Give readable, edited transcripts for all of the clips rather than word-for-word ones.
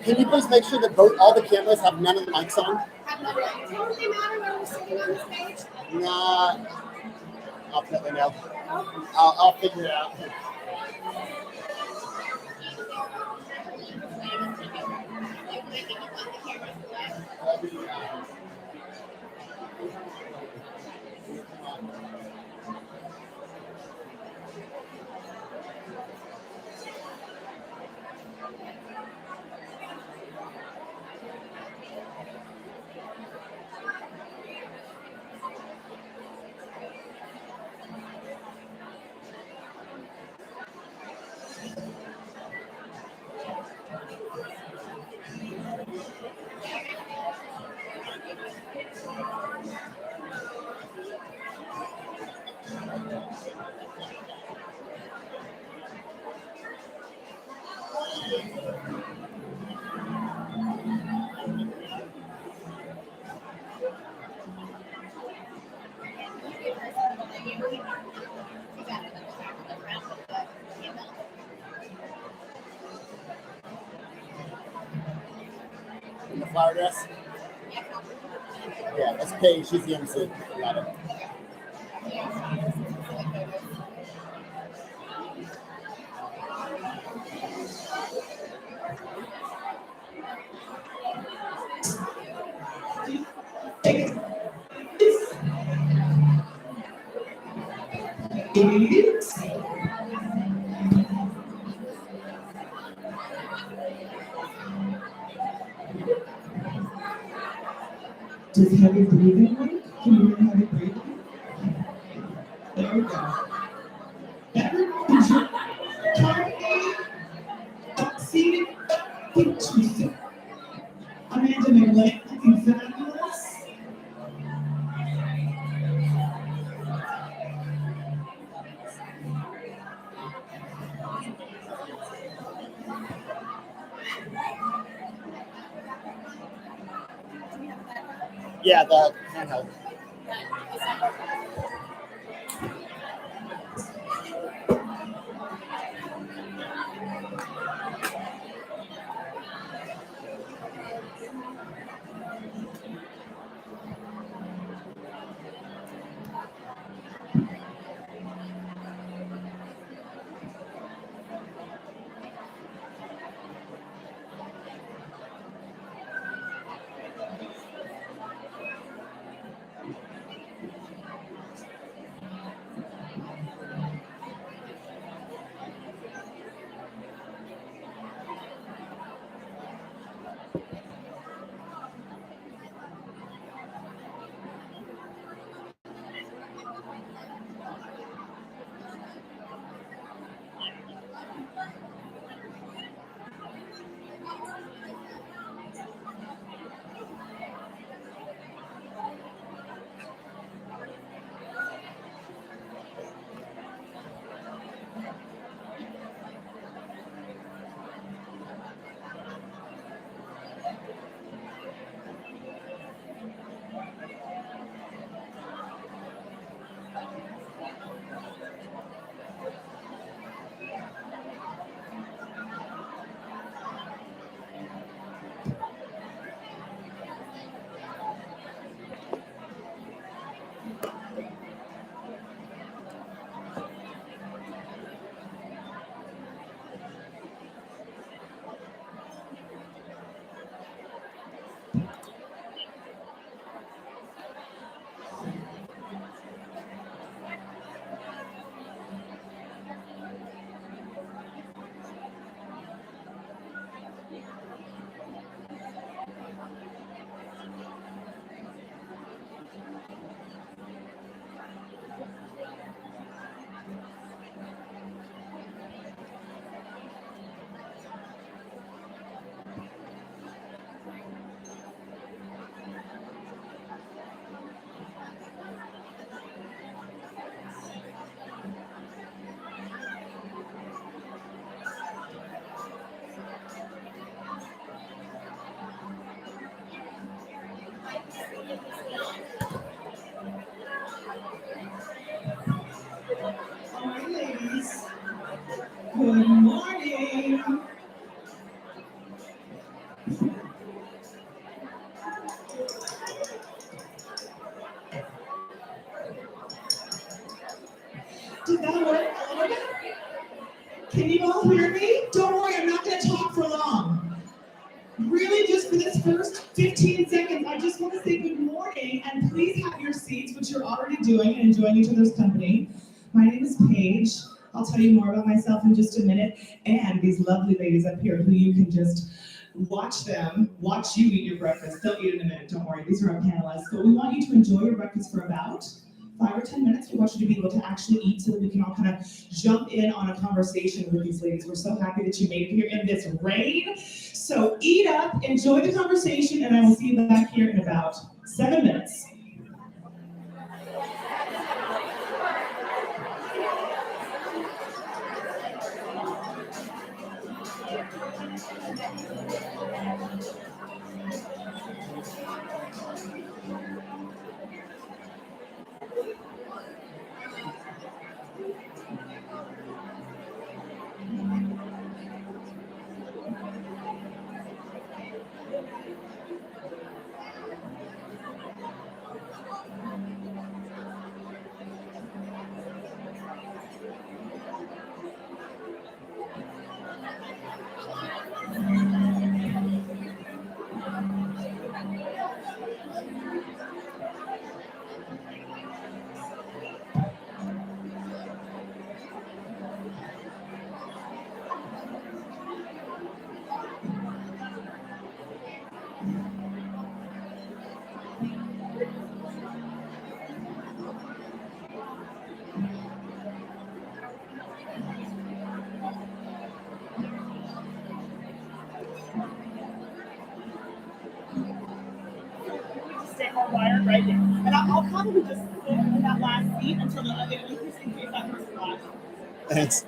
Can you please make sure that all the cameras have none of the mics on? Totally matter when we're sitting on the stage? Nah, ultimately no. I'll figure it out. In the flower dress? Yeah, that's Paige. She's the MC. Got it. Just heavy breathing. Can you hear heavy breathing? There we go. Seated, interesting. Imagine a leg looking fabulous. Yeah, the handheld. Did that work a little bit? Can you all hear me? Don't worry, I'm not going to talk for long. Really, just for this first 15 seconds, I just want to say good morning and please have your seats, which you're already doing and enjoying each other's company. My name is Paige. I'll tell you more about myself in just a minute. And these lovely ladies up here who you can just watch you eat your breakfast. They'll eat in a minute, don't worry. These are our panelists. But we want you to enjoy your breakfast for about 5 or 10 minutes. We want you to be able to actually eat so that we can all kind of jump in on a conversation with these ladies. We're so happy that you made it here in this rain. So eat up, enjoy the conversation, and I will see you back here in about 7 minutes. Stay hardwired right there. And I'll probably just sit in that last seat until the other just in case that person flies. Thanks.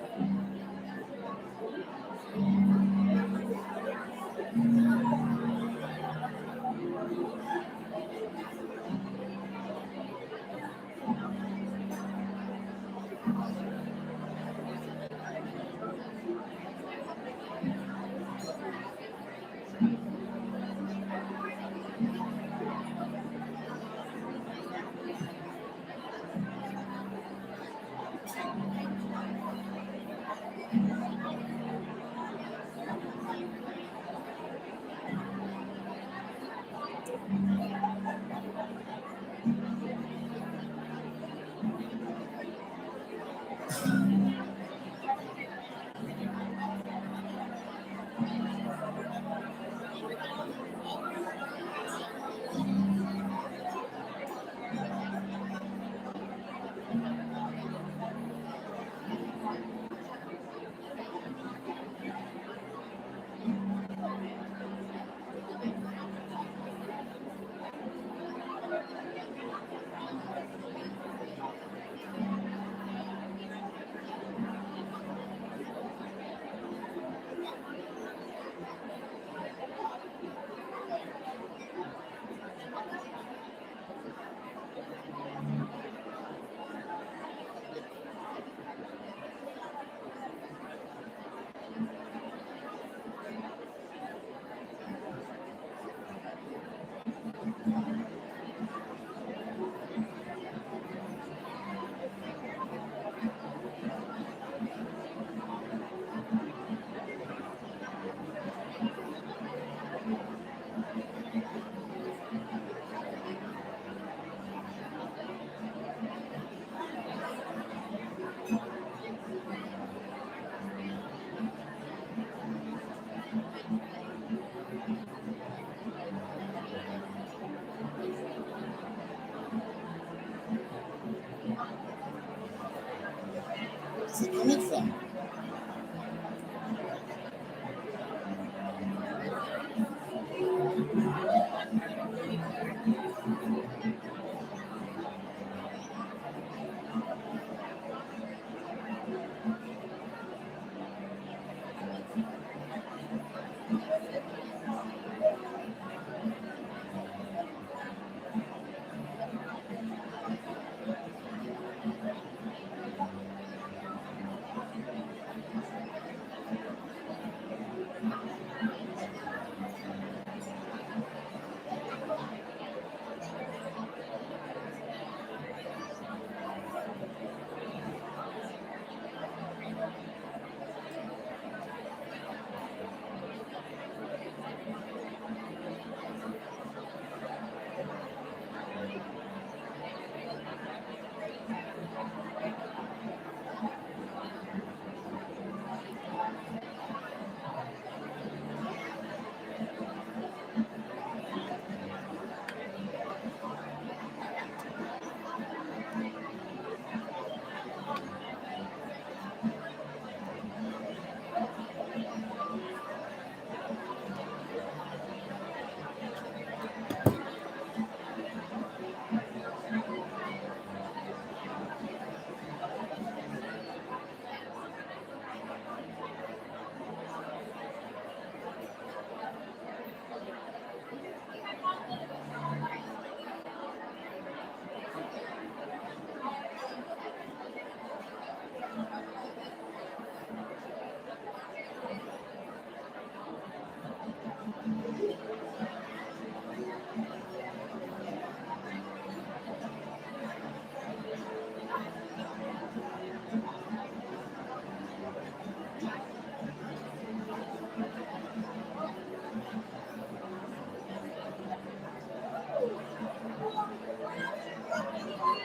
Where's it coming from?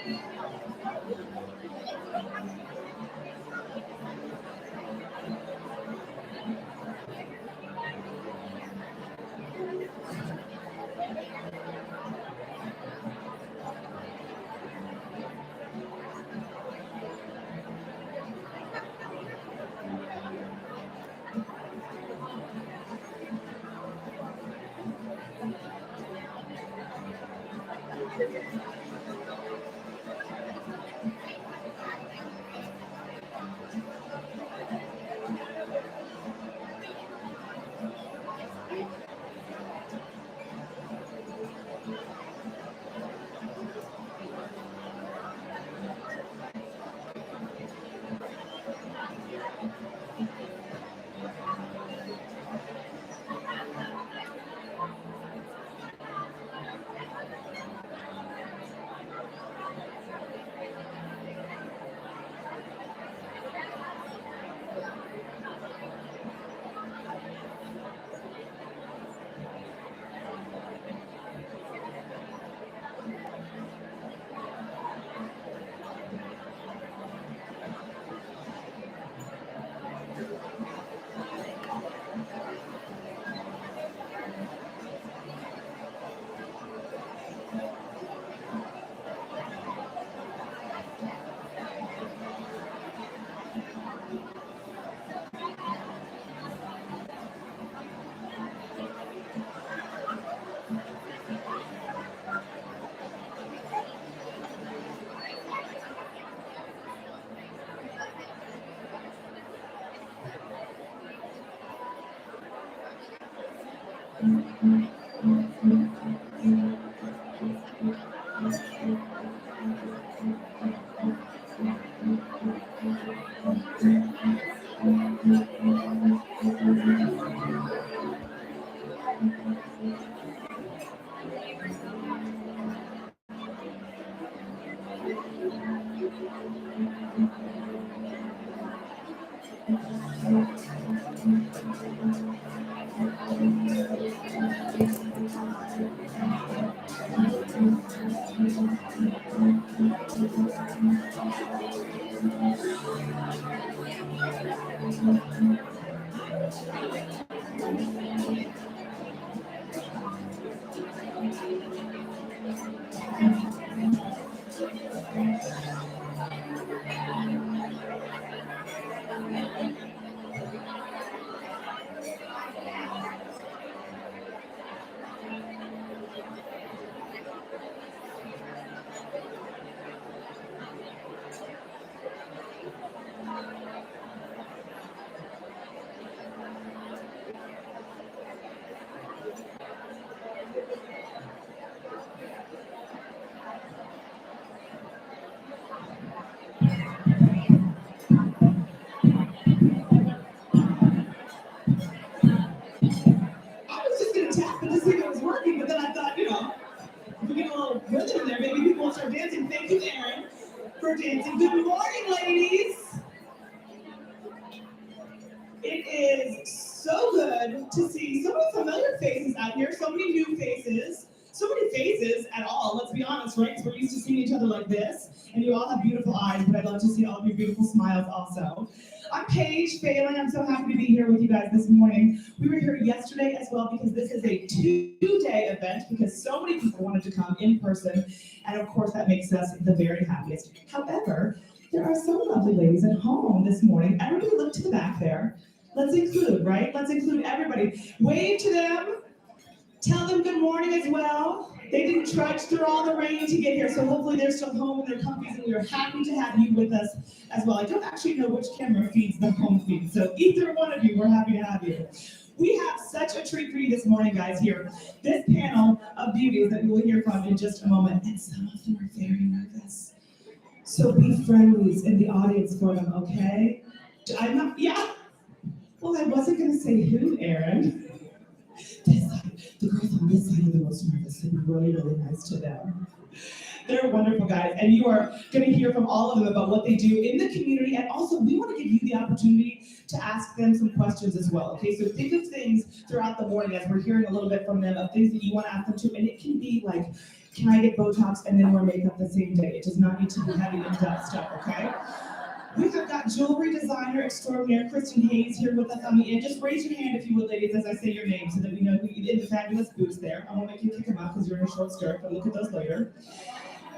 I was just gonna tap it to see if it was working, but then I thought, if we get a little rhythm in there, maybe people will start dancing. Thank you, Erin, for dancing. Good morning, ladies. It is so good to see so many familiar faces out here, so many new faces, so many faces at all, let's be honest, right? Because we're used to seeing each other like this, and you all have beautiful eyes, but I'd love to see all of your beautiful smiles also. I'm Paige Phelan. I'm so happy to be here with you guys this morning. We were here yesterday as well because this is a two-day event because so many people wanted to come in person, and of course that makes us the very happiest. However, there are some lovely ladies at home this morning. Everybody look to the back there. Let's include, right? Let's include everybody. Wave to them. Tell them good morning as well. They didn't trudge through all the rain to get here, so hopefully they're still home in their comfies, and we are happy to have you with us as well. I don't actually know which camera feeds the home feed, so either one of you, we're happy to have you. We have such a treat for you this morning, guys, here. This panel of beauties that we will hear from in just a moment, and some of them are very nervous. So be friendlies in the audience for them, okay? I'm not, yeah. Well, I wasn't gonna say who, Erin. This side, the girls on this side are the most nervous, so be really, really nice to them. They're wonderful guys, and you are gonna hear from all of them about what they do in the community, and also we wanna give you the opportunity to ask them some questions as well, okay? So think of things throughout the morning as we're hearing a little bit from them of things that you wanna ask them to, and it can be like can I get Botox and then wear makeup the same day? It does not need to be heavy in-depth stuff, okay? We have got jewelry designer extraordinaire Kristen Hayes here with us on the end. Just raise your hand if you would, ladies, as I say your name so that we know who you in the fabulous boots there. I won't make you kick them out because you're in a short skirt, but look at those later.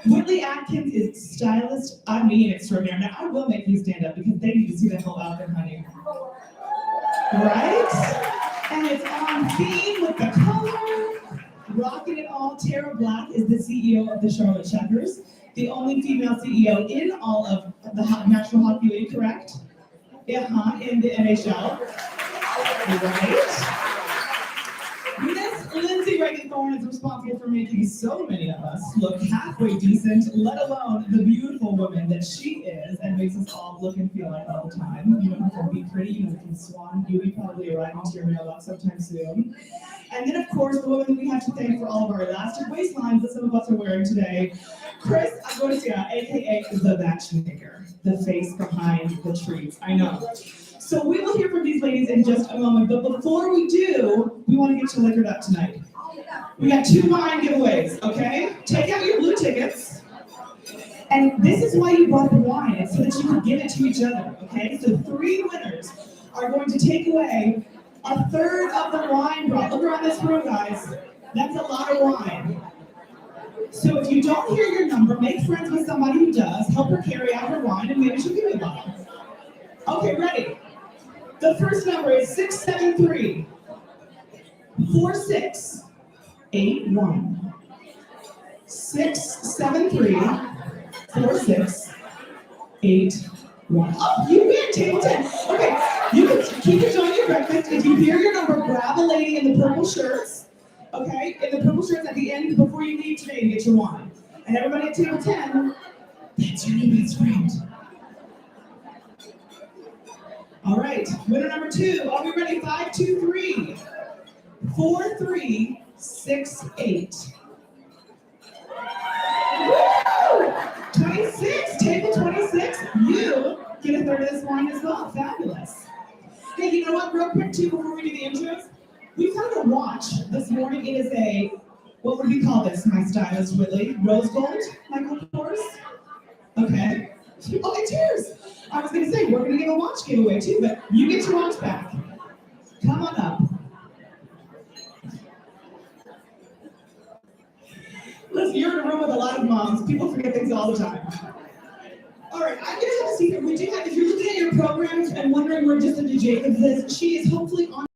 Whitley Atkins is stylist, I mean extraordinaire. Now, I will make you stand up because they need to see that whole outfit, honey. Right? And it's on theme with the color. Rocking it all, Tara Black is the CEO of the Charlotte Checkers, the only female CEO in all of the National Hockey League, correct? Yeah, in the NHL. Right? Miss Lindsay Reagan-Thorne is responsible for making so many of us look halfway decent, let alone the beautiful woman that she is and makes us all look and feel like all the time. You know her from Be Pretty, you know her from Swan Beauty, probably arriving to your mailbox sometime soon. And then, of course, the woman that we have to thank for all of our elastic waistlines that some of us are wearing today, Chris Agosia, aka the Matchmaker, the face behind the trees. I know. So we will hear from these ladies in just a moment, but before we do, we want to get you liquored up tonight. We got 2 wine giveaways, okay? Take out your blue tickets. And this is why you brought the wine, it's so that you can give it to each other, okay? So 3 winners are going to take away a third of the wine brought. Look around this room, guys. That's a lot of wine. So if you don't hear your number, make friends with somebody who does, help her carry out her wine, and maybe she'll give you a bottle. Okay, ready? The first number is 673 4681. 673 4681. Oh, you win, table 10. Okay, you can keep enjoying your breakfast. If you hear your number, grab a lady in the purple shirts. Okay, in the purple shirts at the end before you leave today to get your wine. And everybody at table 10, that's your new best friend. All right, winner number 2. Are we ready? 523 4368. Woo! 26, table 26. You get a third of this wine as well. Fabulous. Hey, you know what? Real quick, too, before we do the intros, we found a watch this morning. It is a, what would we call this, my stylist, Whitley? Rose gold, Michael Kors? Okay. Okay, cheers. I was gonna say, we're gonna give a watch giveaway too, but you get your watch back. Come on up. Listen, you're in a room with a lot of moms. People forget things all the time. All right, I'm gonna have a secret. We do have, if you're looking at your programs and wondering where Jessica Jacobs is, she is hopefully on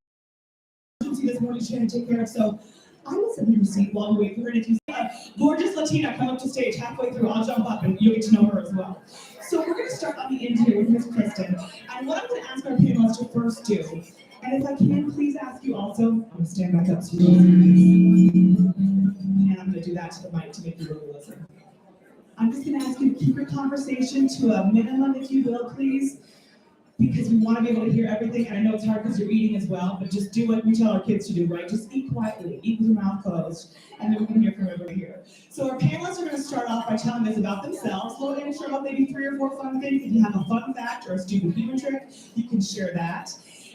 this morning. She's gonna take care of, so I will send you a seat while we wait for her. And if you see a gorgeous Latina come up to stage halfway through, I'll jump up and you'll get to know her as well. So we're going to start on the end here with Miss Kristen. And what I'm going to ask our panelists to first do, and if I can, please ask you also, I'm going to stand back up so you and I'm going to do that to the mic to make you really listen. I'm just going to ask you to keep your conversation to a minimum, if you will, please, because we want to be able to hear everything. And I know it's hard because you're eating as well, but just do what we tell our kids to do, right? Just eat quietly, eat with your mouth closed, and then we can hear from everybody here. So our panelists are going to start off by telling us about themselves. We'll share out maybe 3 or 4 fun things. If you have a fun fact or a stupid humor trick, you can share that.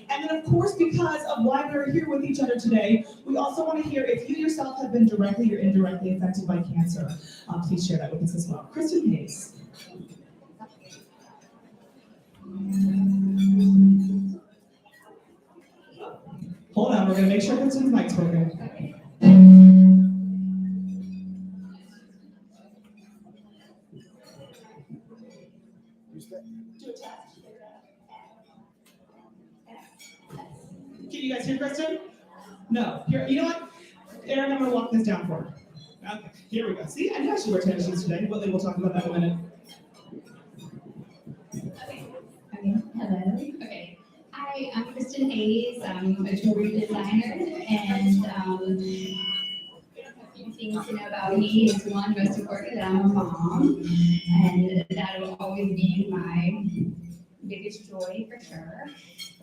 And then, of course, because of why we're here with each other today, we also want to hear if you yourself have been directly or indirectly affected by cancer. Please share that with us as well. Kristen Hayes. Hold on, we're going to make sure Kristen's mic's working. Can you guys hear Kristen? No. Here, you know what? Eric, I'm going to walk this down for her. Okay, here we go. See, I know she wear tennis shoes today, but we'll talk about that in a minute. Okay. Hello. Okay. Hi, I'm Kristen Hayes. I'm a jewelry designer, and a few things to know about me is one, most important, that I'm a mom, and that will always be my biggest joy for sure.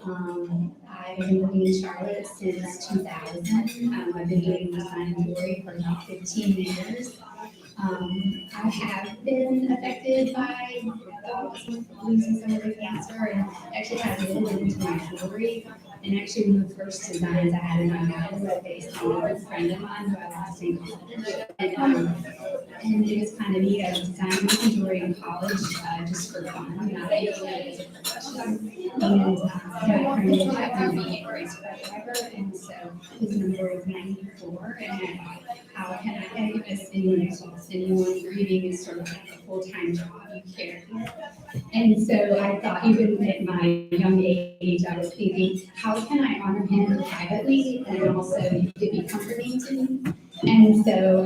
I've been living in Charlotte since 2000. I've been doing design and jewelry for about 15 years. I have been affected by losing some of the cancer and actually had to roll into my jewelry. And actually, one of the first designs I had in my house was based on a friend of mine who I lost in college. And it was kind of neat. I was designing my jewelry in college just for fun, not making it as a profession. And that friend kept me being a great forever. And so his number is 94. And I thought, how can I give this anyone else? Anyone grieving is sort of like a full-time job. You care. And so I thought, even at my young age, I was thinking, how can I honor him privately and also it be comforting to me? And so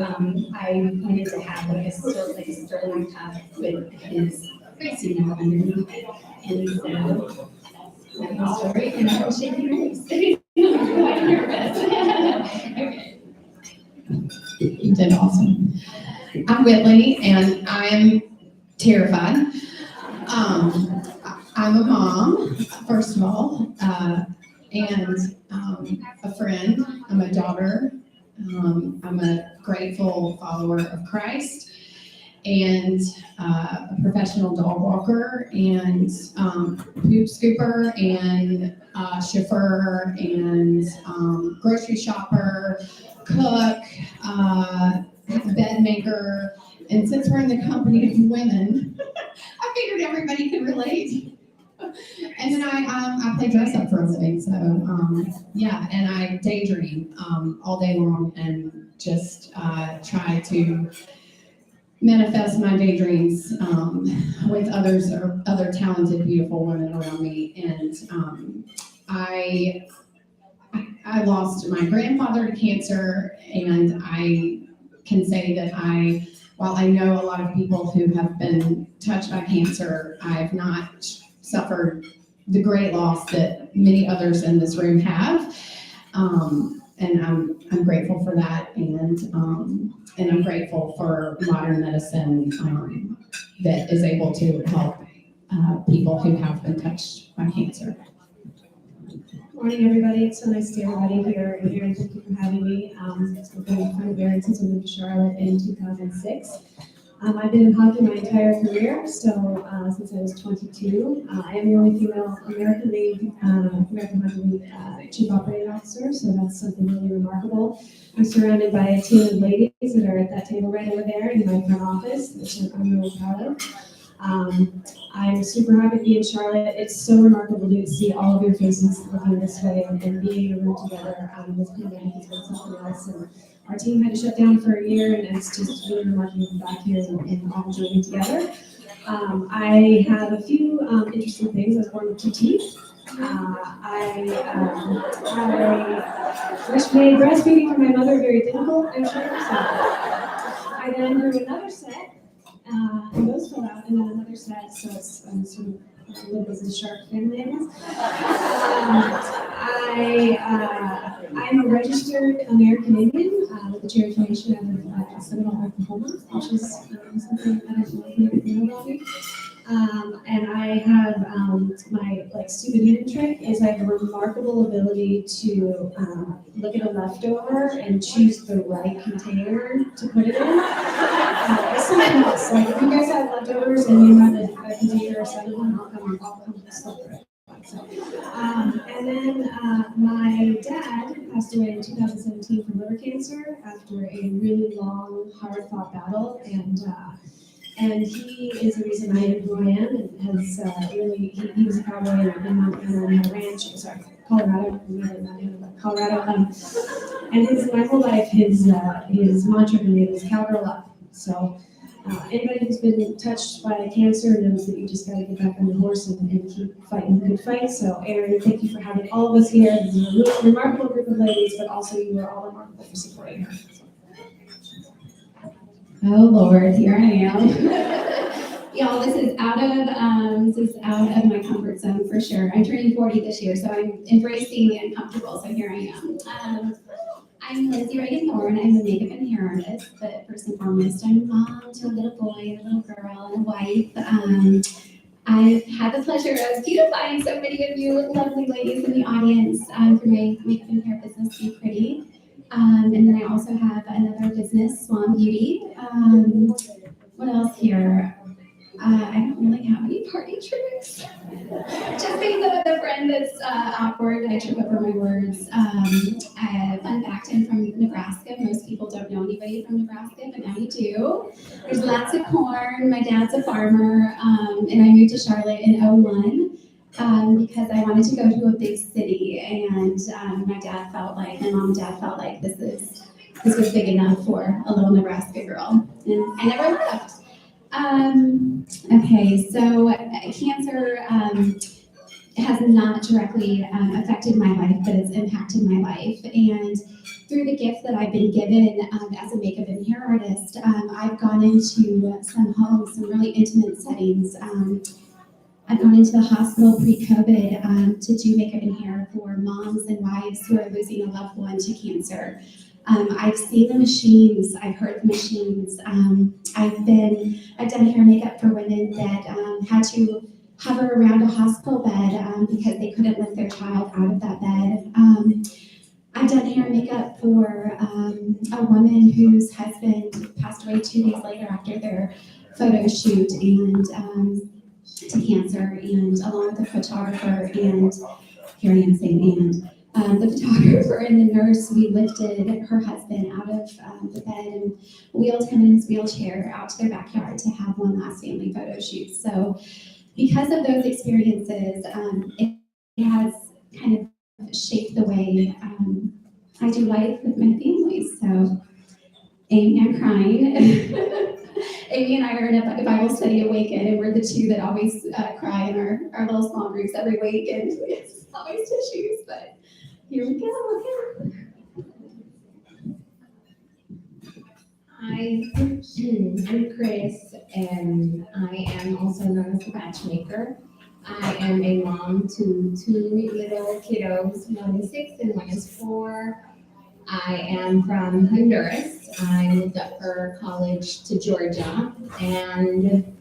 I wanted to have like a sterling cup with his face underneath. And so that's my story, and I was shaking hands. I'm quite nervous. Okay. You did awesome. I'm Whitley, and I'm terrified. I'm a mom, first of all, and a friend. I'm a daughter. I'm a grateful follower of Christ, and a professional dog walker, and poop scooper, and chauffeur, and grocery shopper, cook, bed maker. And since we're in the company of women, I figured everybody could relate. And then I play dress up for a living, so yeah, and I daydream all day long and just try to manifest my daydreams with others or other talented, beautiful women around me. And I lost my grandfather to cancer, and I can say that while I know a lot of people who have been touched by cancer, I've not suffered the great loss that many others in this room have. And I'm grateful for that, and I'm grateful for modern medicine that is able to help people who have been touched by cancer. Morning, everybody. It's so nice to see everybody here. And Erin, thank you for having me. I've been a friend of Erin since I moved to Charlotte in 2006. I've been in hockey my entire career, so since I was 22. I am the only female American League, American Hockey League Chief Operating Officer, so that's something really remarkable. I'm surrounded by a team of ladies that are at that table right over there in my front office, which I'm really proud of. I'm super happy to be in Charlotte. It's so remarkable to see all of your faces looking this way and being in a room together. This pandemic has been something else, and our team had to shut down for a year, and it's just really remarkable to be back here and all joining together. I have a few interesting things. I was born with 2 teeth. Which made breastfeeding for my mother very difficult, I'm sure. So I then grew another set. And those fell out, and then another set, so it's sort of a little bit of a shark family, I guess. I'm a registered American Indian with the Cherokee Nation out of Seminole, Oklahoma, which is something I don't know if you know about me. And I have my stupid human trick is I have a remarkable ability to look at a leftover and choose the right container to put it in. It's something else. Like if you guys have leftovers and you have a container or 7 of them, I'll come stuff the right one. So, and then my dad passed away in 2017 from liver cancer after a really long, hard-fought battle, and he is the reason I am who I am, and has really, he was a cowboy in Montana and had a ranch, Colorado, Colorado. And my whole life, his mantra for me was cowgirl up. So anybody who's been touched by cancer knows that you just got to get back on the horse and keep fighting the good fight. So Erin, thank you for having all of us here. This is a really remarkable group of ladies, but also you are all remarkable for supporting her. Oh Lord, here I am. Y'all, this is out of my comfort zone for sure. I'm turning 40 this year, so I'm embracing the uncomfortable. So here I am. I'm Lizzie Reagan Thorne. I'm a makeup and hair artist, but first and foremost, I'm a mom to a little boy, a little girl, and a wife. I've had the pleasure of beautifying so many of you lovely ladies in the audience through my makeup and hair business, Be Pretty. And then I also have another business, Swan Beauty. What else here? I don't really have any party tricks. Just being the friend that's awkward, I trip over my words. Fun fact, I'm from Nebraska. Most people don't know anybody from Nebraska, but now you do. There's lots of corn. My dad's a farmer, and I moved to Charlotte in '01. Because I wanted to go to a big city, and my mom and dad felt like this was big enough for a little Nebraska girl, and I never left. Okay, so cancer has not directly affected my life, but it's impacted my life, and through the gift that I've been given as a makeup and hair artist, I've gone into some homes, some really intimate settings. I've gone into the hospital pre-COVID to do makeup and hair for moms and wives who are losing a loved one to cancer. I've seen the machines, I've heard the machines. I've done hair and makeup for women that had to hover around a hospital bed because they couldn't lift their child out of that bed. I've done hair and makeup for a woman whose husband passed away 2 days later after their photo shoot, and to cancer, and along with the photographer and here I am saying the photographer and the nurse, we lifted her husband out of the bed and wheeled him in his wheelchair out to their backyard to have one last family photo shoot. So because of those experiences, it has kind of shaped the way I do life with my family. So Amy, I'm crying. Amy and I are in a Bible study awaken, and we're the two that always cry in our little small groups every week, and it's always tissues, but here we go. Hi, I'm Chris, and I am also known as the matchmaker. I am a mom to two little kiddos, one is 6 and one is 4. I am from Honduras. I moved up for college to Georgia, and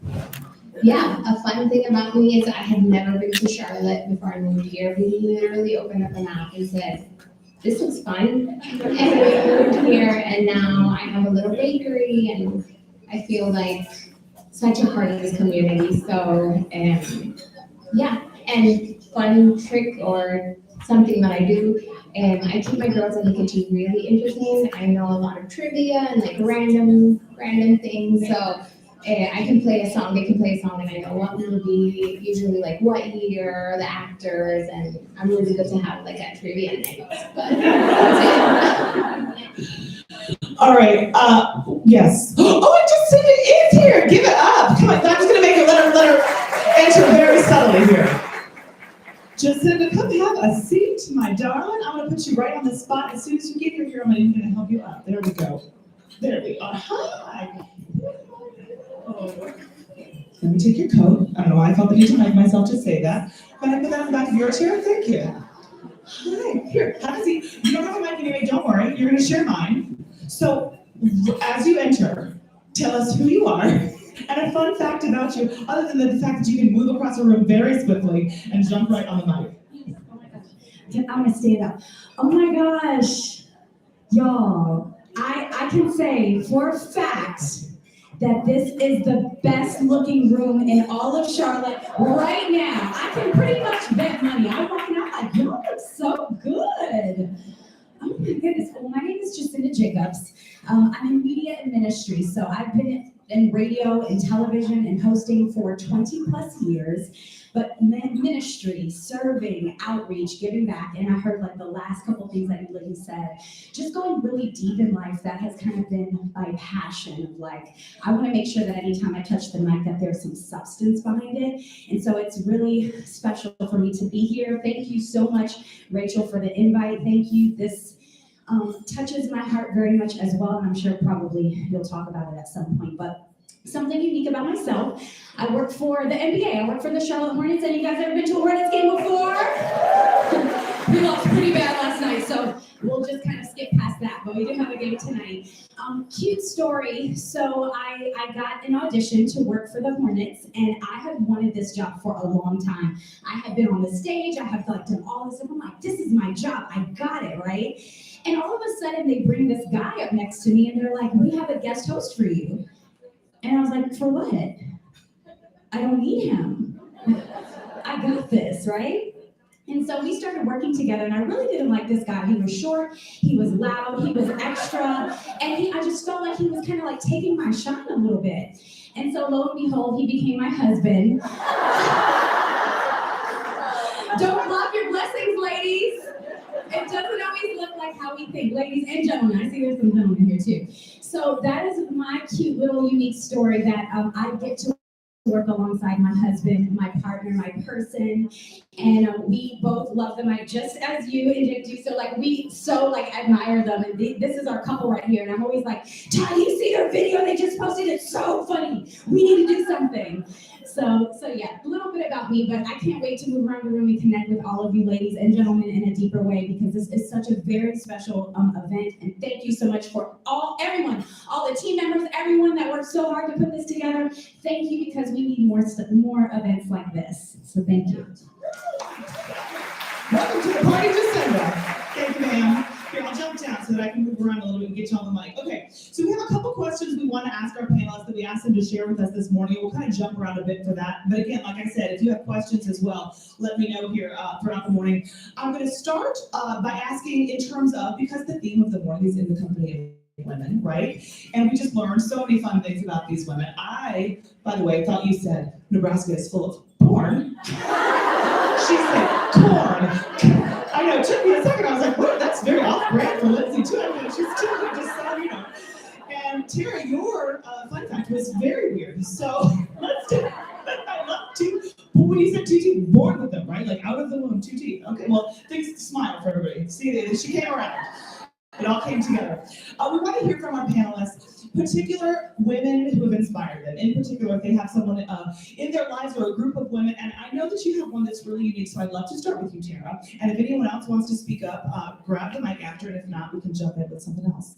yeah, a fun thing about me is I had never been to Charlotte before I moved here. We literally opened up a map and said, this looks fun. And we moved here, and now I have a little bakery, and I feel like such a part of this community. So, yeah, and fun trick or something that I do, and I keep my girls in the kitchen really interesting. I know a lot of trivia and like random things. So I can play a song, they can play a song, and I know what movie, usually like what year, the actors, and I'm really good to have like that trivia night. But that's it. All right, yes. Oh, and Jacinda is here, give it up. Come on, I'm just gonna make her, let her enter very subtly here. Jacinda, come have a seat, my darling. I'm gonna put you right on the spot. As soon as you get here, I'm gonna help you up. There we go. There we are. Hi. Oh. Let me take your coat. I don't know why I felt the need to make myself just say that. Can I put that on the back of your chair? Thank you. Hi. Here, have a seat. You don't have a mic anyway, don't worry. You're gonna share mine. So, as you enter, tell us who you are. And a fun fact about you, other than the fact that you can move across the room very swiftly and jump right on the mic. Oh my gosh. I'm gonna stand up. Oh my gosh. Y'all, I can say for a fact that this is the best looking room in all of Charlotte right now. I can pretty much bet money. I'm walking out like, y'all look so good. Oh my goodness. Well, my name is Jacinda Jacobs. I'm in media and ministry, so I've been in radio and television and hosting for 20 plus years, but ministry, serving, outreach, giving back, and I heard like the last couple things that you said, just going really deep in life, that has kind of been my passion of like, I want to make sure that anytime I touch the mic that there's some substance behind it, and so it's really special for me to be here. Thank you so much, Rachel, for the invite. Thank you. This touches my heart very much as well, and I'm sure probably you'll talk about it at some point, but something unique about myself, I work for the NBA, I work for the Charlotte Hornets. Any of you guys ever been to a Hornets game before? We lost pretty bad last night, so we'll just kind of skip past that, but we do have a game tonight. Cute story. So I got an audition to work for the Hornets, and I have wanted this job for a long time. I have been on the stage, I have like done all this stuff. I'm like, this is my job. I got it, right? And all of a sudden they bring this guy up next to me and they're like, we have a guest host for you. And I was like, for what? I don't need him. I got this, right? And so we started working together, and I really didn't like this guy. He was short, he was loud, he was extra, and I just felt like he was kind of like taking my shine a little bit. And so lo and behold, he became my husband. Don't block your blessings, ladies. It doesn't always look like how we think. Ladies and gentlemen, I see there's some gentlemen here too. So that is my cute little unique story that I get to work alongside my husband, my partner, my person, and we both love them. Just as you and do, so like we so like admire them, and this is our couple right here. And I'm always like, Ty, you see their video they just posted? It's so funny. We need to do something. So yeah, a little bit about me, but I can't wait to move around the room and connect with all of you ladies and gentlemen in a deeper way, because this is such a very special event. And thank you so much for everyone, all the team members, everyone that worked so hard to put this together. Thank you, because we need more events like this. So thank you. Welcome to the party, December. Thank you, ma'am. Here, I'll jump down so that I can move around a little bit and get you on the mic. Okay, so we have a couple questions we want to ask our panelists that we asked them to share with us this morning. We'll kind of jump around a bit for that. But again, like I said, if you have questions as well, let me know here throughout the morning. I'm going to start by asking in terms of, because the theme of the morning is in the company of women, right? And we just learned so many fun things about these women. I, by the way, thought you said Nebraska is full of porn. She said corn. I know, it took me a second. I was like, whoa, that's very off-brand for Lindsay, too. I mean, she's too, just said, you know. And Tara, your fun fact was very weird. So let's do it. I love two. Well, when you said two teeth, born with them, right? Like out of the womb, 2 teeth. Okay, well, things smile for everybody. See, she came around. It all came together. We want to hear from our panelists, particular women who have inspired them. In particular, if they have someone in their lives or a group of women. And I know that you have one that's really unique, so I'd love to start with you, Tara. And if anyone else wants to speak up, grab the mic after, and if not, we can jump in with something else.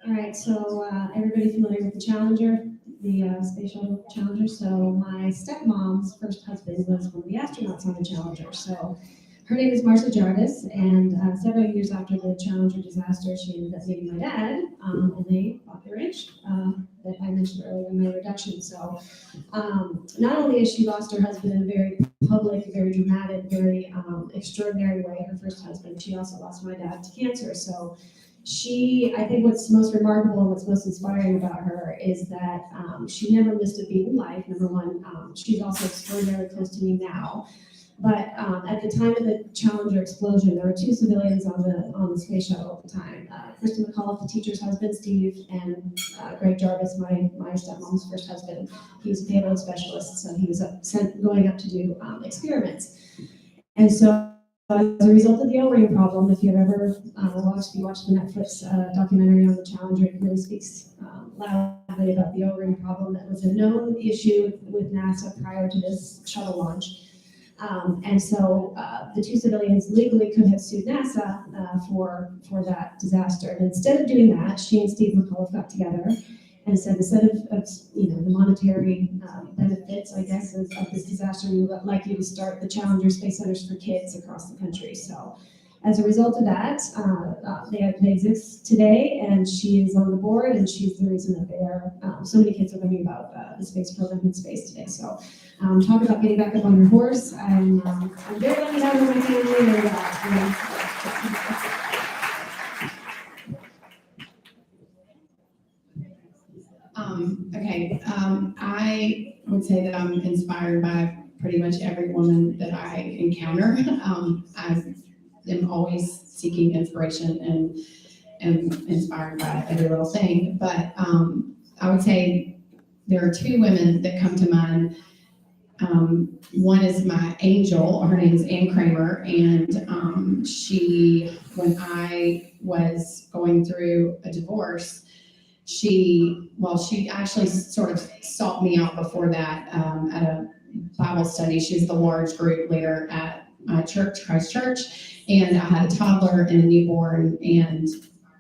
All right, so everybody familiar with the Challenger, the Space Shuttle Challenger? So my stepmom's first husband was one of the astronauts on the Challenger. So her name is Marcia Jarvis, and several years after the Challenger disaster, she ended up meeting my dad, and they bought the ranch that I mentioned earlier in my introduction. So not only has she lost her husband in a very public, very dramatic, very extraordinary way, her first husband, she also lost my dad to cancer. So I think what's most remarkable and what's most inspiring about her is that she never missed a beat in life. Number one, she's also extraordinarily close to me now. But at the time of the Challenger explosion, there were 2 civilians on the space shuttle at the time. Kristen McAuliffe, the teacher's husband, Steve, and Greg Jarvis, my stepmom's first husband. He was a payload specialist, so he was going up to do experiments. And so as a result of the O-ring problem, if you've ever watched the Netflix documentary on the Challenger, it really speaks loudly about the O-ring problem that was a known issue with NASA prior to this shuttle launch. And so the 2 civilians legally could have sued NASA for that disaster. And instead of doing that, she and Steve McAuliffe got together and said, instead of the monetary benefits, I guess, of this disaster, we would like you to start the Challenger Space Centers for Kids across the country. So as a result of that, they exist today, and she is on the board, and she's the reason that they are, so many kids are learning about the space program in space today. So talk about getting back up on your horse. I'm very lucky to have her in my family. I would say that I'm inspired by pretty much every woman that I encounter. I am always seeking inspiration and am inspired by every little thing. But I would say there are 2 women that come to mind. One is my angel. Her name is Ann Kramer, and she, when I was going through a divorce, she actually sort of sought me out before that at a Bible study. She's the large group leader at church, Christ Church, And I had a toddler and a newborn, and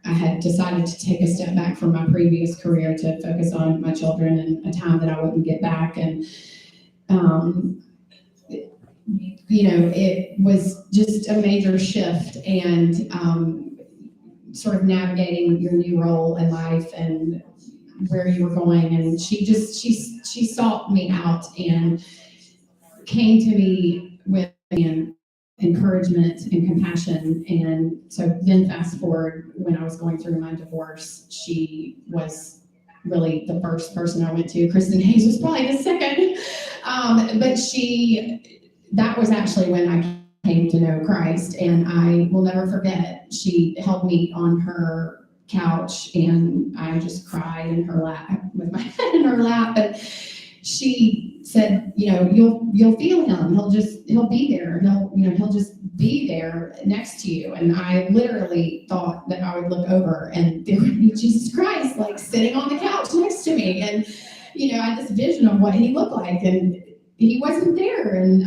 I had decided to take a step back from my previous career to focus on my children and a time that I wouldn't get back. And, it was just a major shift, and sort of navigating your new role in life and where you were going. And she sought me out and came to me with encouragement and compassion. And so then fast forward, when I was going through my divorce, she was really the first person I went to. Kristen Hayes was probably the second. But that was actually when I came to know Christ, and I will never forget, she held me on her couch and I just cried in her lap with my head in her lap. And she said, you'll feel him. He'll be there. He'll just be there next to you. And I literally thought that I would look over and there would be Jesus Christ, like sitting on the couch next to me. And, I had this vision of what he looked like, and he wasn't there. And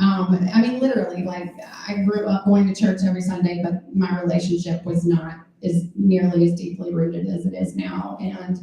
literally, like, I grew up going to church every Sunday, but my relationship was not as nearly as deeply rooted as it is now. And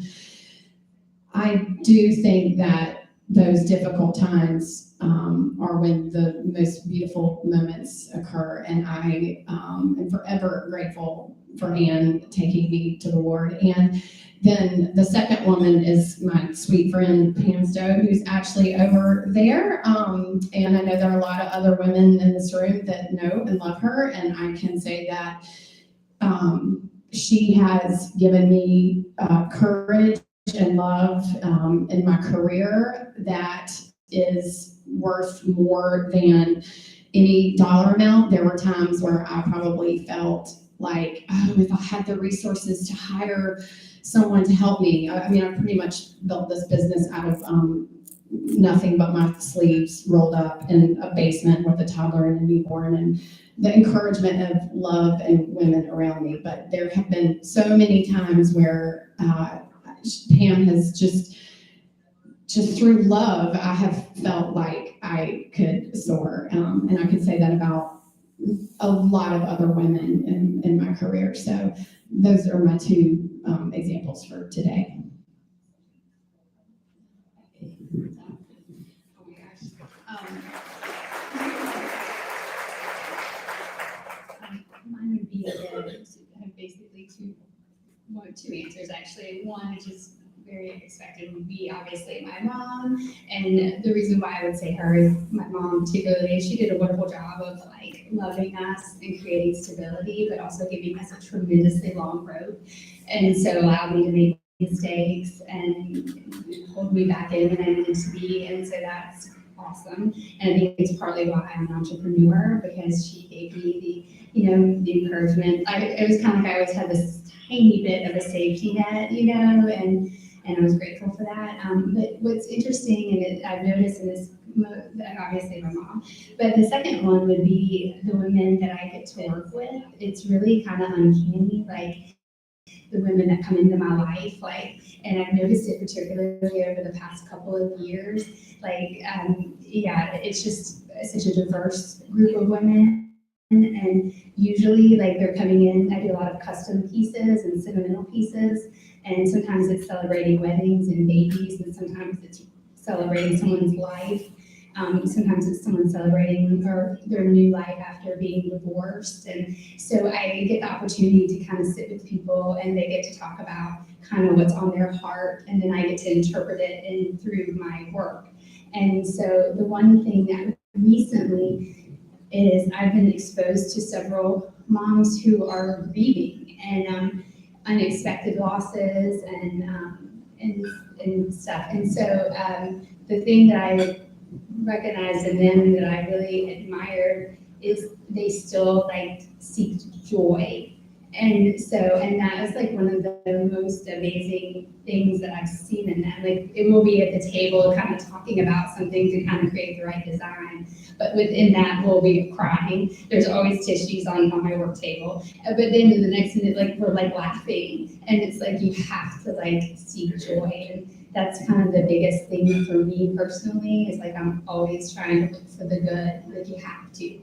I do think that those difficult times are when the most beautiful moments occur. And I am forever grateful for Anne taking me to the Lord. And then the second woman is my sweet friend, Pam Stowe, who's actually over there. And I know there are a lot of other women in this room that know and love her. And I can say that she has given me courage and love in my career that is worth more than any dollar amount. There were times where I probably felt like, if I had the resources to hire someone to help me. I pretty much built this business out of nothing but my sleeves rolled up in a basement with a toddler and a newborn, and the encouragement of love and women around me. But there have been so many times where Pam has just through love, I have felt like I could soar. And I could say that about a lot of other women in my career. So those are my two examples for today. Oh my gosh. Mine would be basically two answers actually. One, just very expected, would be obviously my mom. And the reason why I would say her is my mom particularly, she did a wonderful job of like loving us and creating stability, but also giving us a tremendously long road. And so allowed me to make mistakes and hold me back in when I needed to be. And so that's awesome. And I think it's partly why I'm an entrepreneur, because she gave me the encouragement. It was kind of like I always had this tiny bit of a safety net, and I was grateful for that. But what's interesting, and I've noticed in this, obviously my mom, but the second one would be the women that I get to work with. It's really kind of uncanny, like the women that come into my life, and I've noticed it particularly over the past couple of years, it's just such a diverse group of women. And usually, they're coming in, I do a lot of custom pieces and sentimental pieces, and sometimes it's celebrating weddings and babies, and sometimes it's celebrating someone's life. Sometimes it's someone celebrating their new life after being divorced. And so I get the opportunity to kind of sit with people, and they get to talk about kind of what's on their heart, and then I get to interpret it through my work. And so the one thing that recently is I've been exposed to several moms who are grieving and unexpected losses and stuff. And so the thing that I recognized in them that I really admired is they still seek joy. And that was one of the most amazing things that I've seen in them. It will be at the table kind of talking about something to kind of create the right design. But within that, we'll be crying. There's always tissues on my work table. But then the next minute, we're laughing. And it's you have to seek joy. And that's kind of the biggest thing for me personally is I'm always trying to look for the good. You have to.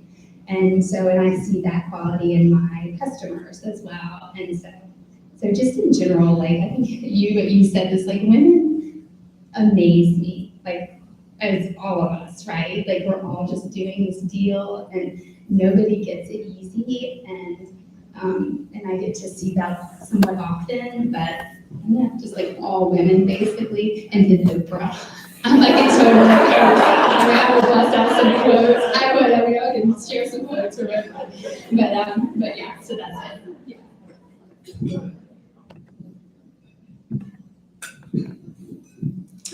And I see that quality in my customers as well. And so just in general, like I think you said this, like women amaze me, like as all of us, right? Like we're all just doing this deal and nobody gets it easy. And I get to see that somewhat often, but yeah, just like all women basically, and then Oprah. I'm like, it's totally I would bust out some quotes. I can share some quotes or whatever. But yeah, so that's it. Yeah.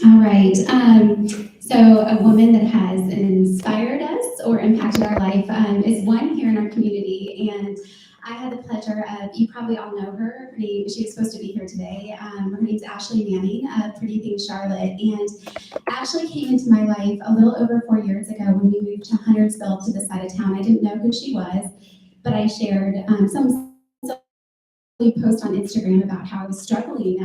All right. So a woman that has inspired us or impacted our life is one here in our community, and I had the pleasure of, you probably all know her. She was supposed to be here today. Her name's Ashley Manning of Pretty Things Charlotte, and Ashley came into my life a little over 4 years ago when we moved to Huntersville to the side of town. I didn't know who she was, but I shared some post on Instagram about how I was struggling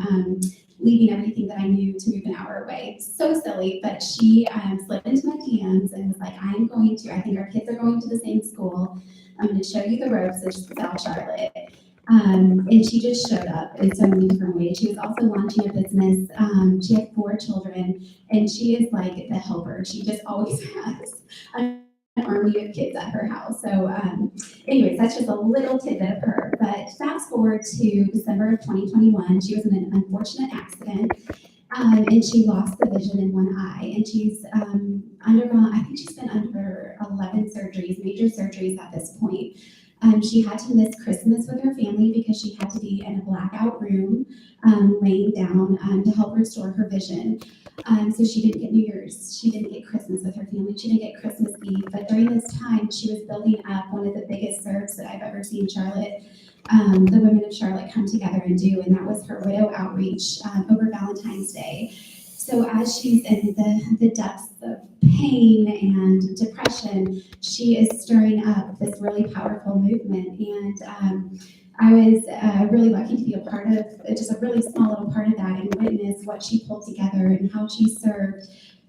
leaving everything that I knew to move an hour away. So silly, but she slipped into my DMs and was like, I think our kids are going to the same school. I'm going to show you the ropes of South Charlotte. And she just showed up in so many different ways. She was also launching a business. She had 4 children, and she is like the helper. She just always has an army of kids at her house. So anyways, that's just a little tidbit of her. But fast forward to December of 2021, she was in an unfortunate accident. And she lost the vision in one eye, and she's undergone, I think she's been under 11 surgeries, major surgeries at this point. She had to miss Christmas with her family because she had to be in a blackout room, laying down to help restore her vision. So she didn't get New Year's, she didn't get Christmas with her family, she didn't get Christmas Eve. But during this time, she was building up one of the biggest serves that I've ever seen Charlotte, the women of Charlotte come together and do, and that was her widow outreach over Valentine's Day. So as she's in the depths of pain and depression, she is stirring up this really powerful movement. And I was really lucky to be a part of just a really small little part of that and witness what she pulled together and how she served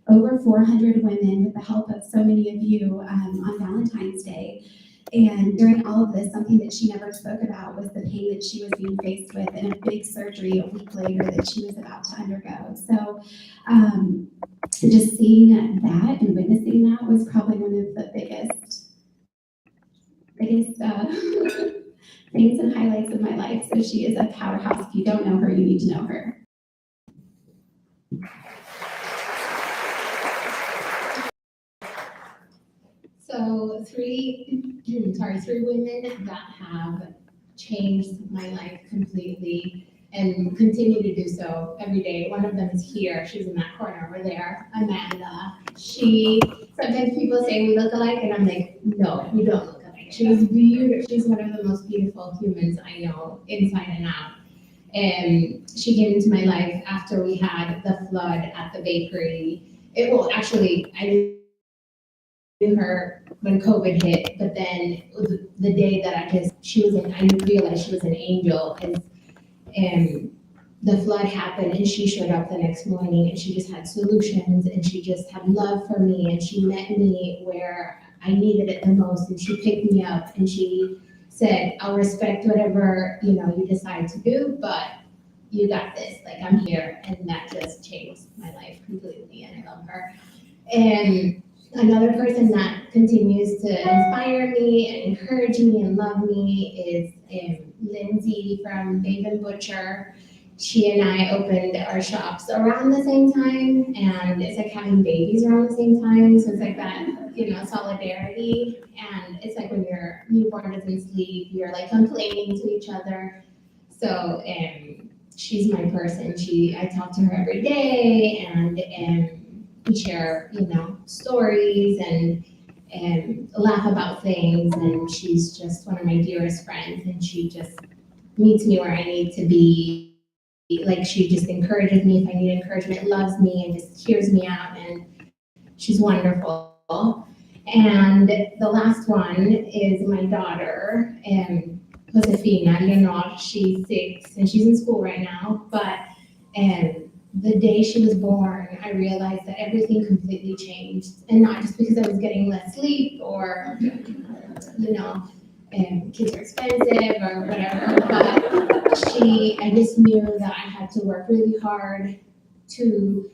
over 400 women with the help of so many of you on Valentine's Day. And during all of this, something that she never spoke about was the pain that she was being faced with and a big surgery a week later that she was about to undergo. So just seeing that and witnessing that was probably one of the biggest things and highlights of my life. So she is a powerhouse. If you don't know her, you need to know her. So three women that have changed my life completely and continue to do so every day. One of them is here. She's in that corner over there, Amanda. Sometimes people say we look alike, and I'm like, no, we don't look alike. She's beautiful. She's one of the most beautiful humans I know, inside and out. And she came into my life after we had the flood at the bakery. I knew her when COVID hit, but then the day that I realized she was an angel, and the flood happened, and she showed up the next morning, and she just had solutions, and she just had love for me, and she met me where I needed it the most, and she picked me up, and she said, I'll respect whatever, you decide to do, but you got this, like I'm here. And that just changed my life completely, and I love her. And another person that continues to inspire me and encourage me and love me is Lindsay from Babe and Butcher. She and I opened our shops around the same time, and it's like having babies around the same time. So it's like that, solidarity. And it's like when your newborn doesn't sleep, you're like complaining to each other. So she's my person. I talk to her every day, and we share, stories and laugh about things. And she's just one of my dearest friends, and she just meets me where I need to be. Like, she just encourages me if I need encouragement, loves me, and just hears me out, and she's wonderful. And the last one is my daughter, Josefina. She's 6 and she's in school right now, but the day she was born, I realized that everything completely changed, and not just because I was getting less sleep or you know, and kids are expensive or whatever, but I just knew that I had to work really hard to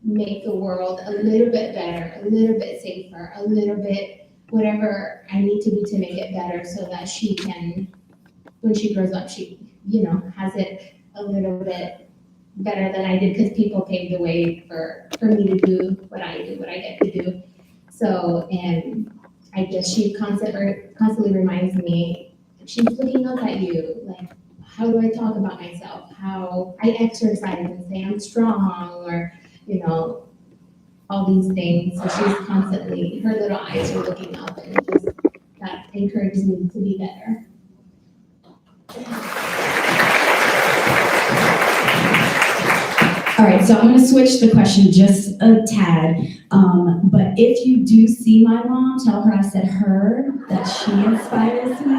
make the world a little bit better, a little bit safer, a little bit whatever I need to do to make it better so that she can, when she grows up, she, you know, has it a little bit better than I did because people paved the way for me to do what I do, what I get to do. So, and I guess she constantly reminds me, she's looking up at you, like, how do I talk about myself? How I exercise and say I'm strong, or, you know, all these things. So she's constantly, her little eyes are looking up, and just that encourages me to be better. All right, so I'm going to switch the question just a tad. But if you do see my mom, tell her I said that she inspires me.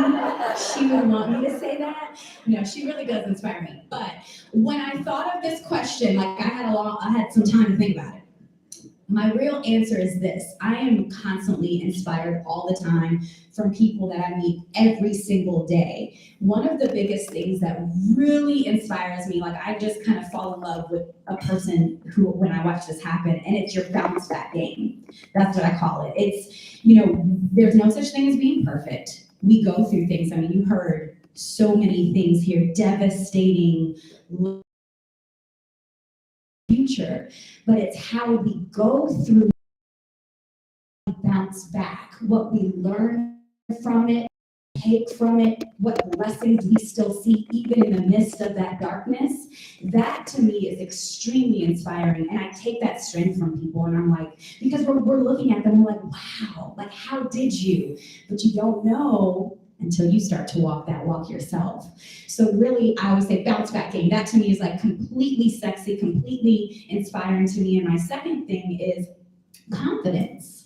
She would want me to say that. No, she really does inspire me. But when I thought of this question, like I had some time to think about it. My real answer is this: I am constantly inspired all the time from people that I meet every single day. One of the biggest things that really inspires me, like I just kind of fall in love with a person who, when I watch this happen, and it's your bounce back game. That's what I call it. It's, you know, there's no such thing as being perfect. We go through things. I mean, you heard so many things here, devastating future, but it's how we go through, bounce back, what we learn from it, take from it, what lessons we still see even in the midst of that darkness. That to me is extremely inspiring, and I take that strength from people, and I'm like, because we're looking at them, we're like, wow, like how did you? But you don't know until you start to walk that walk yourself. So really, I always say bounce back game. That to me is like completely sexy, completely inspiring to me. And my second thing is confidence.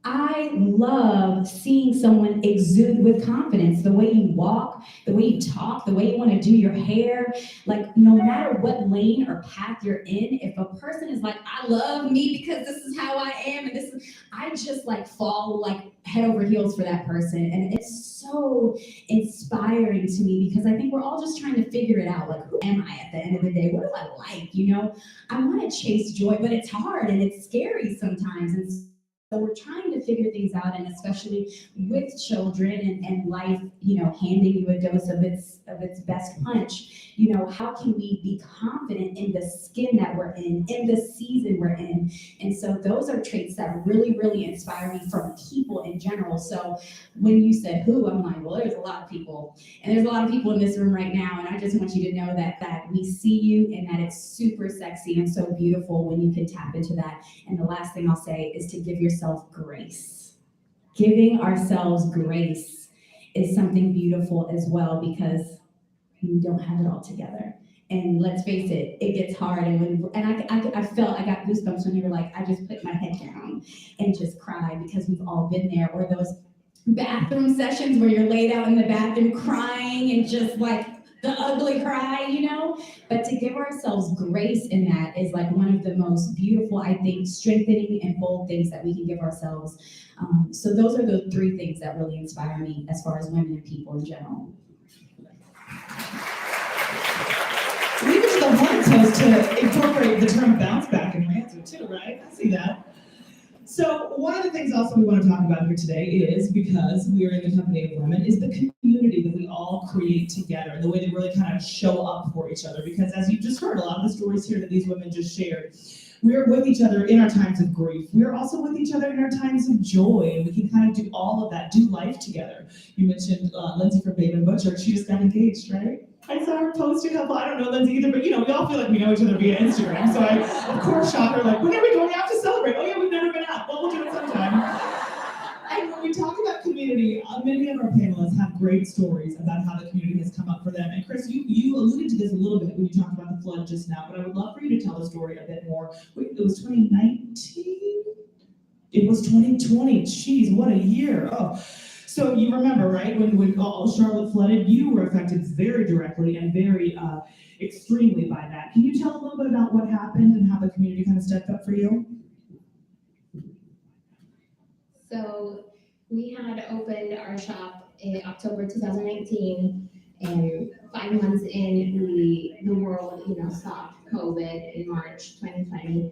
I love seeing someone exude with confidence, the way you walk, the way you talk, the way you want to do your hair. Like no matter what lane or path you're in, if a person is like, I love me because this is how I am, and I just like fall like head over heels for that person. And it's so inspiring to me because I think we're all just trying to figure it out. Like, who am I at the end of the day? What do I like? You know, I want to chase joy, but it's hard and it's scary sometimes. And so we're trying to figure things out, and especially with children and life, you know, handing you a dose of its best punch, you know, how can we be confident in the skin that we're in the season we're in? And so those are traits that really, really inspire me from people in general. So when you said who, I'm like, well, there's a lot of people, and there's a lot of people in this room right now, and I just want you to know that we see you and that it's super sexy and so beautiful when you can tap into that. And the last thing I'll say is to give yourself grace. Giving ourselves grace is something beautiful as well, because we don't have it all together. And let's face it, it gets hard. And I felt, I got goosebumps when you were like, I just put my head down and just cried, because we've all been there. Or those bathroom sessions where you're laid out in the bathroom crying and just like the ugly cry, you know? But to give ourselves grace in that is like one of the most beautiful, I think, strengthening and bold things that we can give ourselves. So those are the three things that really inspire me as far as women and people in general. Leave it to the horns host to incorporate the term bounce back in her answer too, right? I see that. So one of the things also we want to talk about here today is, because we are in the company of women, is the community that we all create together, and the way they really kind of show up for each other. Because as you just heard, a lot of the stories here that these women just shared, we're with each other in our times of grief. We're also with each other in our times of joy, and we can kind of do all of that, do life together. You mentioned Lindsay from Babe and Butcher. She just got engaged, right? I saw her post a couple, I don't know Lindsay either, but you know, we all feel like we know each other via Instagram. So I, of course, shot her like, when are we going out to celebrate? Oh yeah, we've never been out. Well, we'll do it sometime. And when we talk about community, many of our panelists have great stories about how the community has come up for them. And Chris, you alluded to this a little bit when you talked about the flood just now, but I would love for you to tell the story a bit more. Wait, it was 2019? It was 2020. Jeez, what a year. Oh. So you remember, right, when Charlotte flooded, you were affected very directly and very extremely by that. Can you tell a little bit about what happened and how the community kind of stepped up for you? So we had opened our shop in October 2019, and 5 months in, the world, stopped COVID in March 2020.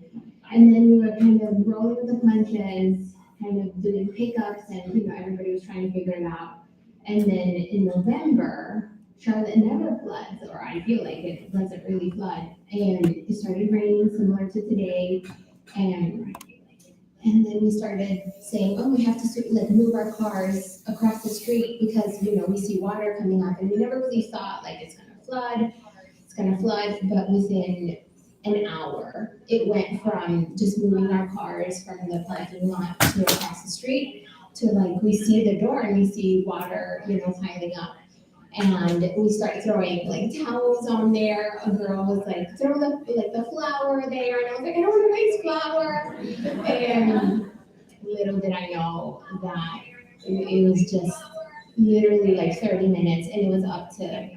And then we were kind of rolling with the punches, kind of doing pickups, and, everybody was trying to figure it out. And then in November, Charlotte never floods, or I feel like it doesn't really flood. And it started raining similar to today. And then we started saying, oh, we have to move our cars across the street because, we see water coming up. And we never really thought like it's gonna flood. But within an hour, it went from just moving our cars from the parking lot to across the street to like we see the door and we see water, piling up. And we started throwing like towels on there. A girl was like, throw the flour there. And I was like, I don't want to waste flour. And little did I know that it was just literally like 30 minutes and it was up to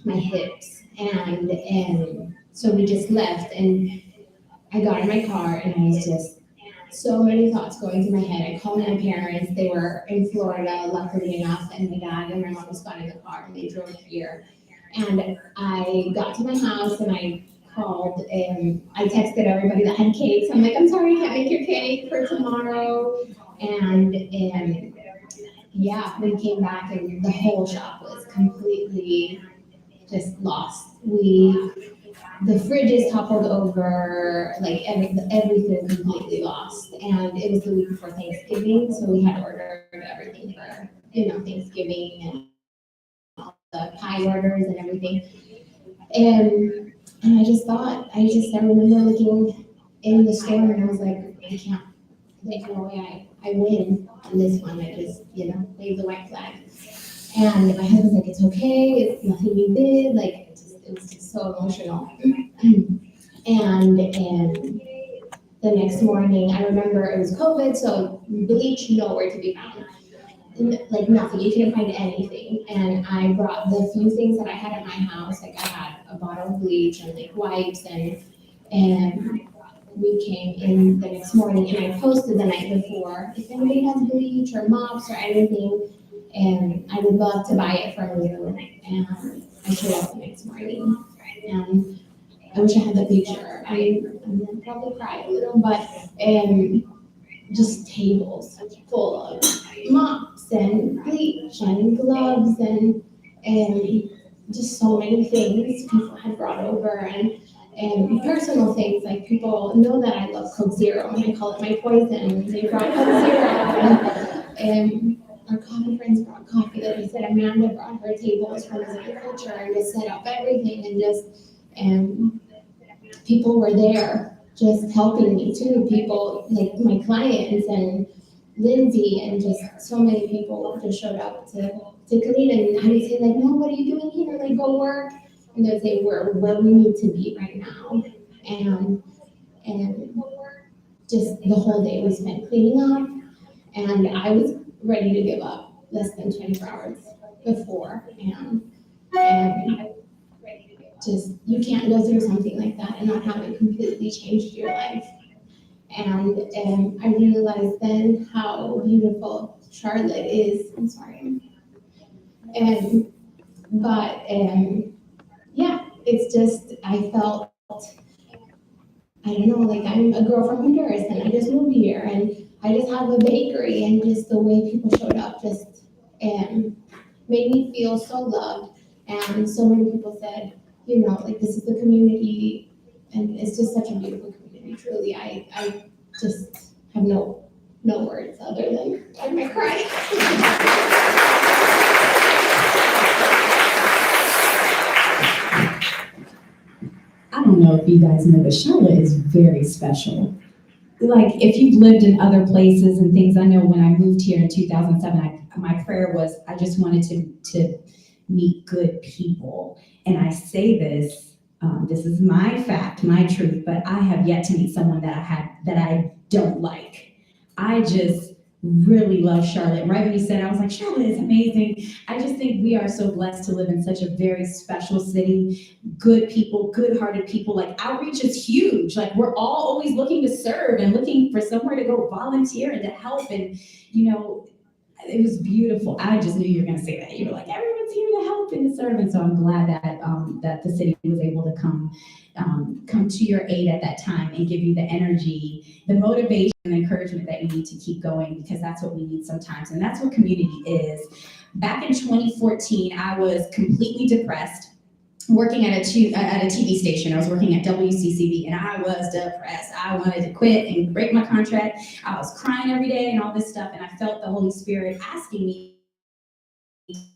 my hips. And so we just left and I got in my car and I was just so many thoughts going through my head. I called my parents. They were in Florida, luckily enough, and my dad and my mom just got in the car and they drove here. And I got to my house and I called and I texted everybody that had cakes. I'm like, I'm sorry, I can't make your cake for tomorrow. And yeah, we came back and the whole shop was completely just lost. The fridges toppled over, like everything completely lost. And it was the week before Thanksgiving, so we had ordered everything for, Thanksgiving and all the pie orders and everything. And I just thought, I remember looking in the store and I was like, I can't, there's no way I win on this one. I just, wave the white flag. And my husband's like, it's okay, it's nothing you did, like, it was just so emotional. And the next morning, I remember it was COVID, so bleach nowhere to be found. Like nothing, you couldn't find anything. And I brought the few things that I had at my house, like I had a bottle of bleach and like wipes and we came in the next morning and I posted the night before, if anybody has bleach or mops or anything, and I would love to buy it from you. And I showed up the next morning, and I wish I had the picture. I'm probably cry a little, but just tables full of mops and bleach and gloves and just so many things people had brought over and personal things, like people know that I love Coke Zero and I call it my poison. They brought Coke Zero and our coffee friends brought coffee. Like I said, Amanda brought her tables from the culture and just set up everything and people were there just helping me too. People like my clients and Lindsay and just so many people just showed up to clean. And I would say like, no, what are you doing here? Like go work. And they'd say, we're where we need to be right now. And just the whole day we spent cleaning up. And I was ready to give up less than 24 hours before. And just, you can't go through something like that and not have it completely changed your life. And I realized then how beautiful Charlotte is. I'm sorry. Yeah, it's just, I felt, I don't know, like I'm a girl from Honduras and I just moved here and I just have a bakery and just the way people showed up just made me feel so loved. And so many people said, like this is the community and it's just such a beautiful community. Truly, I just have no words other than I'm gonna cry. I don't know if you guys know, but Charlotte is very special. Like, if you've lived in other places and things, I know when I moved here in 2007, my prayer was, I just wanted to meet good people. And I say this, this is my fact, my truth, but I have yet to meet someone that I don't like. I just really love Charlotte. And right when you said it, I was like, Charlotte is amazing. I just think we are so blessed to live in such a very special city, good people, good-hearted people. Like outreach is huge. Like we're all always looking to serve and looking for somewhere to go volunteer and to help. And, it was beautiful. I just knew you were going to say that. You were like, everyone's here to help and to serve. And so I'm glad that that the city was able to come to your aid at that time and give you the energy, the motivation, and encouragement that you need to keep going, because that's what we need sometimes. And that's what community is. Back in 2014, I was completely depressed, working at a TV station. I was working at WCCB, and I was depressed. I wanted to quit and break my contract. I was crying every day and all this stuff, and I felt the Holy Spirit asking me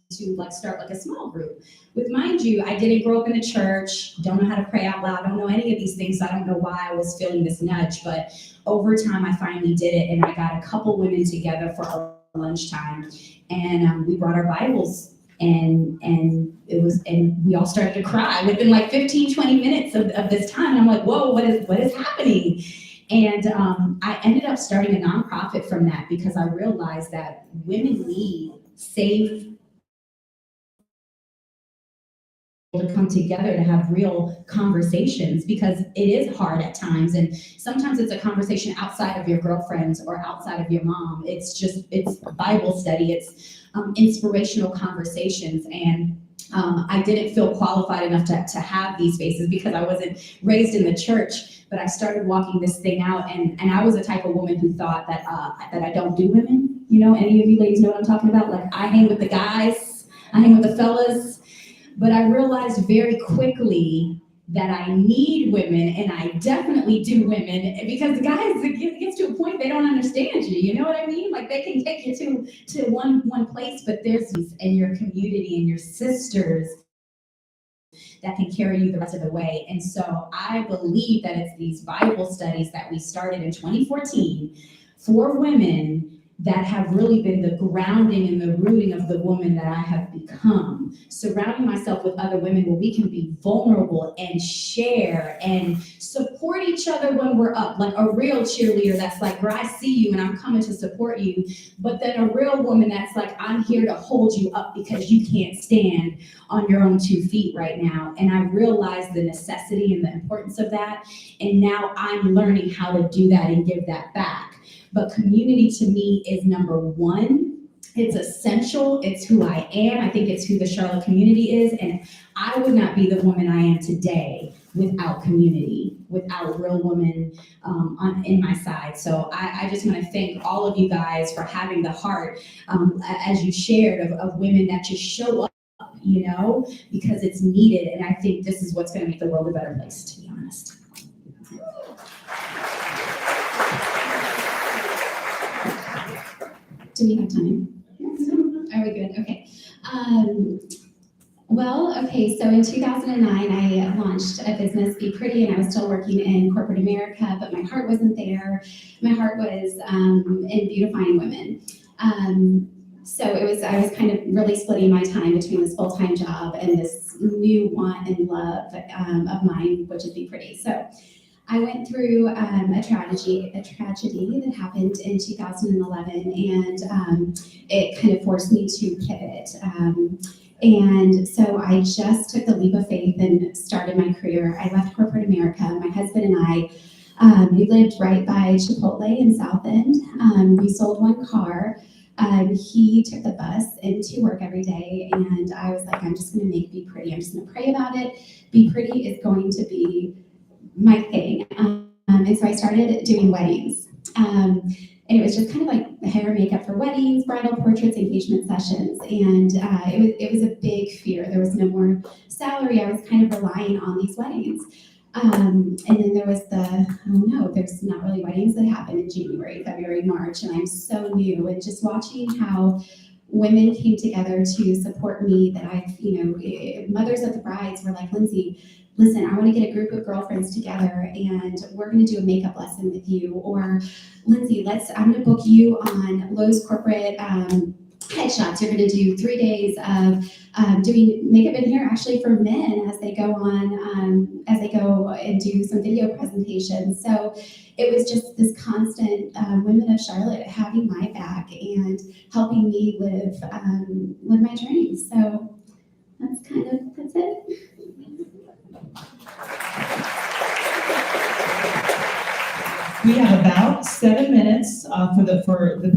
to like start like a small group. With, mind you, I didn't grow up in the church, don't know how to pray out loud, don't know any of these things, so I don't know why I was feeling this nudge, but over time I finally did it, and I got a couple women together for our lunchtime, and we brought our Bibles, and we all started to cry within like 15-20 minutes of this time, and I'm like, whoa, what is happening? And I ended up starting a nonprofit from that, because I realized that women need safe to come together to have real conversations, because it is hard at times, and sometimes it's a conversation outside of your girlfriends or outside of your mom. It's Bible study, it's inspirational conversations, and I didn't feel qualified enough to have these spaces because I wasn't raised in the church, but I started walking this thing out, and I was the type of woman who thought that I don't do women. You know, any of you ladies know what I'm talking about? Like, I hang with the guys, I hang with the fellas. But I realized very quickly that I need women, and I definitely do women, because the guys, it gets to a point they don't understand you. You know what I mean? Like, they can take you to one place, but there's these in your community and your sisters that can carry you the rest of the way. And so I believe that it's these Bible studies that we started in 2014 for women that have really been the grounding and the rooting of the woman that I have become. Surrounding myself with other women where we can be vulnerable and share and support each other when we're up, like a real cheerleader that's like, girl, I see you and I'm coming to support you. But then a real woman that's like, I'm here to hold you up because you can't stand on your own 2 feet right now. And I realized the necessity and the importance of that. And now I'm learning how to do that and give that back. But community to me is number one. It's essential. It's who I am. I think it's who the Charlotte community is. And I would not be the woman I am today without community, without real women in my side. So I just want to thank all of you guys for having the heart, as you shared, of women that just show up, you know, because it's needed. And I think this is what's going to make the world a better place, to be honest. Do we have time? Are we good? Okay. So in 2009, I launched a business, Be Pretty, and I was still working in corporate America, but my heart wasn't there. My heart was in beautifying women. So I was kind of really splitting my time between this full-time job and this new want and love of mine, which is Be Pretty. So I went through a tragedy that happened in 2011, and it kind of forced me to pivot. And so I just took the leap of faith and started my career. I left corporate America. My husband and I, we lived right by Chipotle in South End. We sold one car. He took the bus into work every day, and I was like, I'm just going to make Be Pretty. I'm just going to pray about it. Be Pretty is going to be my thing. And so I started doing weddings. And it was just kind of like hair and makeup for weddings, bridal portraits, engagement sessions. And it was a big fear. There was no more salary. I was kind of relying on these weddings. And then there was there's not really weddings that happen in January, February, March. And I'm so new. And just watching how women came together to support me, that mothers of the brides were like, Lindsay, listen, I want to get a group of girlfriends together and we're going to do a makeup lesson with you. Or Lindsay, I'm going to book you on Lowe's corporate headshots. You're going to do 3 days of doing makeup and hair actually for men as they go and do some video presentations. So it was just this constant women of Charlotte having my back and helping me live my dreams. So that's it. We have about 7 minutes for the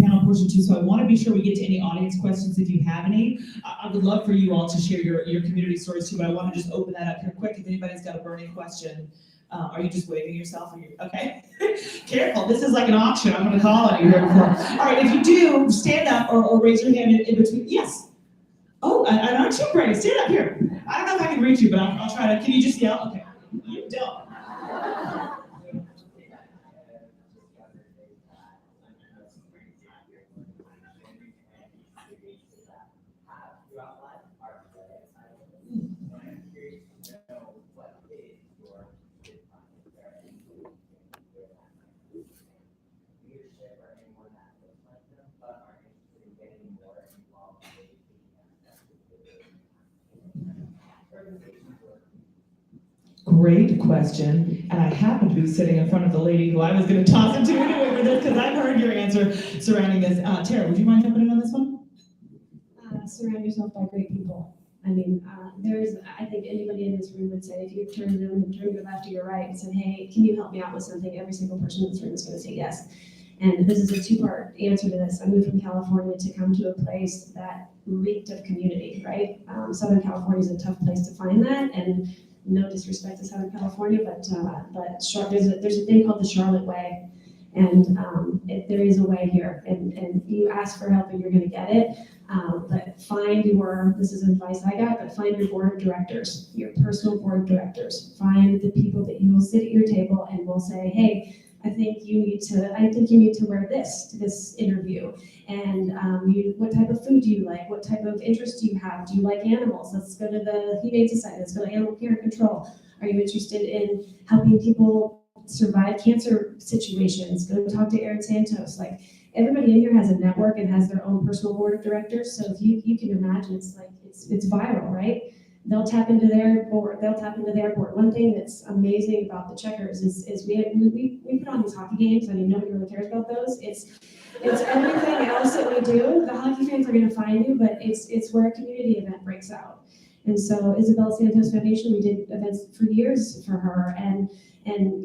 panel portion too, so I want to be sure we get to any audience questions if you have any. I would love for you all to share your community stories too, but I want to just open that up here quick. If anybody's got a burning question, are you just waving yourself? Okay. Careful, this is like an auction. I'm going to call on you here before. All right, if you do, stand up or raise your hand in between. Yes. Oh, and aren't you brave? Stand up here. I don't know if I can reach you, but I'll try to. Can you just yell? Okay. You don't. Great question, and I happen to be sitting in front of the lady who I was going to toss it to anyway for this because I've heard your answer surrounding this. Tara, would you mind jumping in on this one? Surround yourself by great people. I mean, I think anybody in this room would say, if you turned your left or your right and said, hey, can you help me out with something? Every single person in this room is going to say yes. And this is a two-part answer to this. I moved from California to come to a place that reeked of community, right? Southern California is a tough place to find that, and no disrespect to Southern California, but there's a thing called the Charlotte Way, and there is a way here, and you ask for help and you're going to get it. But this is advice I got, but find your board of directors, your personal board of directors. Find the people that you will sit at your table and will say, hey, I think you need to wear this to this interview. And what type of food do you like? What type of interest do you have? Do you like animals? Let's go to the Humane Society. Let's go to Animal Care and Control. Are you interested in helping people survive cancer situations? Go talk to Isabella Santos. Like, everybody in here has a network and has their own personal board of directors. So if you can imagine, it's viral, right? They'll tap into their board. One thing that's amazing about the Checkers is we put on these hockey games. I mean, nobody really cares about those. It's everything else that we do. The hockey fans are going to find you, but it's where a community event breaks out. And so Isabella Santos Foundation, we did events for years for her, and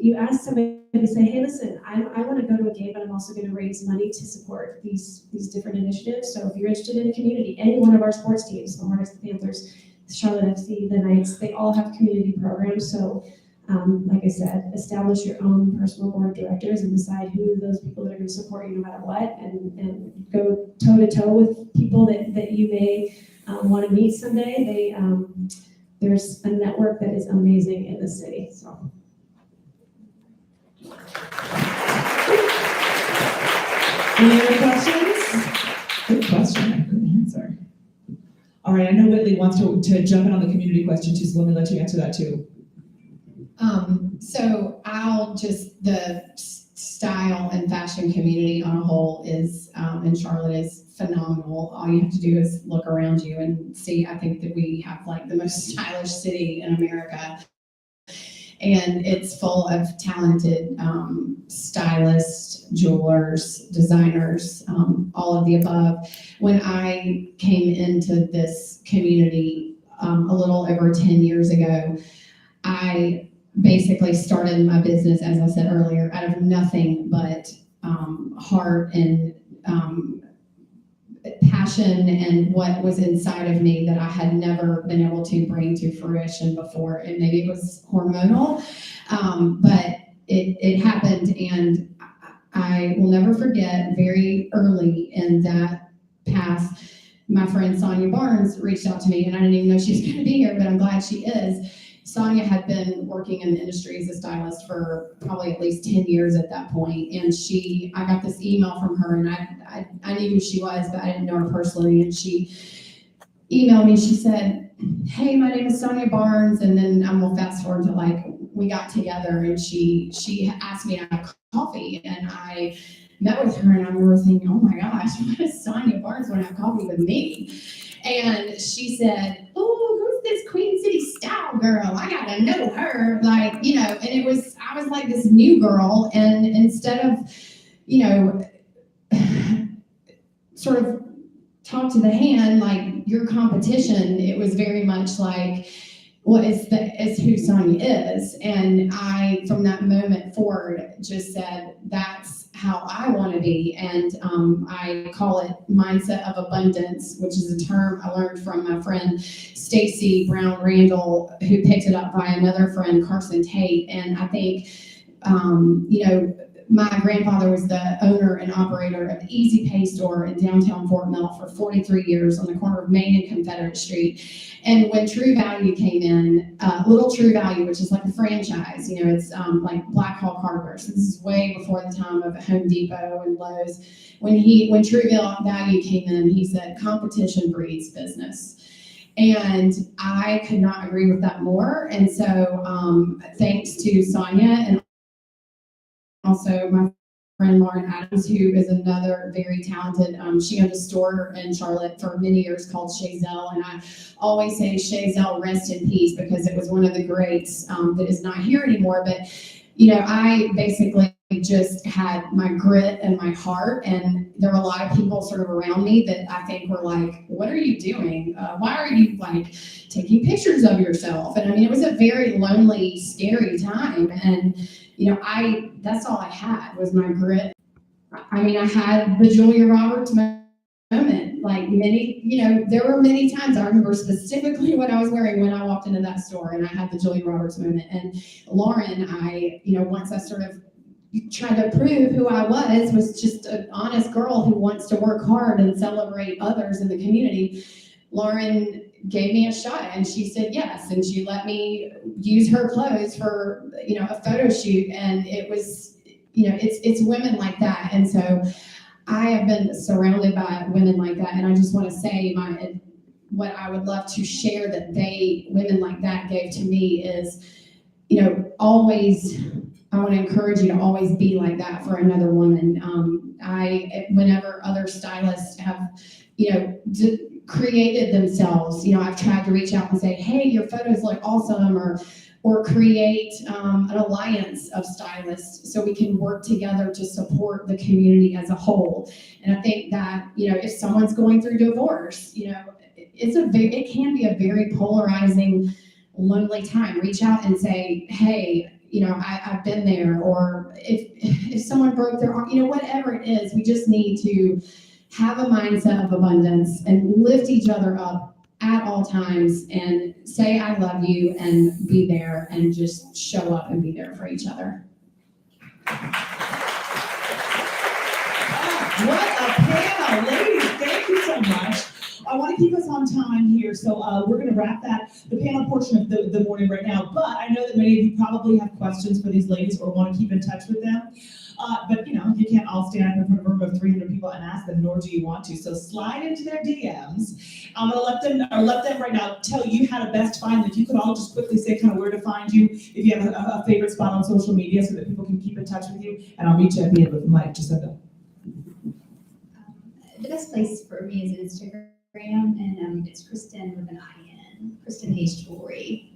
you ask somebody to say, hey, listen, I want to go to a game, but I'm also going to raise money to support these different initiatives. So if you're interested in community, any one of our sports teams, the Hornets, the Panthers, Charlotte FC, the Knights, they all have community programs. So like I said, establish your own personal board of directors and decide who are those people that are going to support you no matter what, and go toe to toe with people that you may want to meet someday. There's a network that is amazing in the city. So. Any other questions? Good question, I couldn't answer. All right, I know Whitley wants to jump in on the community question too, so let me let you answer that too. So the style and fashion community on a whole is, in Charlotte, is phenomenal. All you have to do is look around you and see. I think that we have like the most stylish city in America. And it's full of talented stylists, jewelers, designers, all of the above. When I came into this community a little over 10 years ago, I basically started my business, as I said earlier, out of nothing but heart and passion and what was inside of me that I had never been able to bring to fruition before. And maybe it was hormonal, but it happened. And I will never forget, very early in that path, my friend Sonia Barnes reached out to me, and I didn't even know she was going to be here, but I'm glad she is. Sonia had been working in the industry as a stylist for probably at least 10 years at that point. And I got this email from her, and I knew who she was, but I didn't know her personally. And she emailed me, she said, hey, my name is Sonia Barnes. And then I'm going to fast forward to like, we got together, and she asked me to have coffee, and I met with her, and I remember thinking, oh my gosh, why does Sonia Barnes want to have coffee with me? And she said, oh, who's this Queen City style girl? I gotta know her. Like, and I was like this new girl, and instead of, sort of talk to the hand, like your competition, it was very much like, well, it's who Sonia is. And I, from that moment forward, just said, that's how I want to be. And I call it mindset of abundance, which is a term I learned from my friend Stacy Brown Randall, who picked it up by another friend, Carson Tate. And I think, my grandfather was the owner and operator of the Easy Pay store in downtown Fort Mill for 43 years on the corner of Main and Confederate Street. And when True Value came in, Little True Value, which is like a franchise, it's like Black Hawk Hardware. So this is way before the time of Home Depot and Lowe's. When True Value came in, he said, competition breeds business. And I could not agree with that more. And so thanks to Sonia and also my friend Lauren Adams, who is another very talented, she owned a store in Charlotte for many years called Chazelle, and I always say Chazelle, rest in peace, because it was one of the greats that is not here anymore. But I basically just had my grit and my heart, and there were a lot of people sort of around me that I think were like, what are you doing? Why are you like taking pictures of yourself? And I mean, it was a very lonely, scary time. And that's all I had was my grit. I mean, I had the Julia Roberts moment, like there were many times. I remember specifically what I was wearing when I walked into that store, and I had the Julia Roberts moment. And Lauren, once I sort of tried to prove who I was just an honest girl who wants to work hard and celebrate others in the community. Lauren gave me a shot, and she said yes, and she let me use her clothes for a photo shoot. And it was it's women like that. And so I have been surrounded by women like that, and I just want to say what I would love to share that women like that gave to me is always, I want to encourage you to always be like that for another woman. Whenever other stylists have created themselves, I've tried to reach out and say, hey, your photos look awesome, or create an alliance of stylists so we can work together to support the community as a whole. And I think that, if someone's going through divorce, it can be a very polarizing, lonely time. Reach out and say, hey, I've been there. Or if someone broke their arm, whatever it is, we just need to have a mindset of abundance and lift each other up at all times and say, I love you, and be there and just show up and be there for each other. What a panel, ladies, thank you so much. I want to keep us on time here, so we're going to wrap the panel portion of the morning right now, but I know that many of you probably have questions for these ladies or want to keep in touch with them. But you can't all stand up in front of a room of 300 people and ask them, nor do you want to. So slide into their DMs. I'm gonna let them right now tell you how to best find them. If you could all just quickly say kind of where to find you, if you have a favorite spot on social media, so that people can keep in touch with you. And I'll meet you at the end with the mic, Jacinda. The best place for me is Instagram, and it's Kristen with an I-N, Kristen Hayes Jewelry.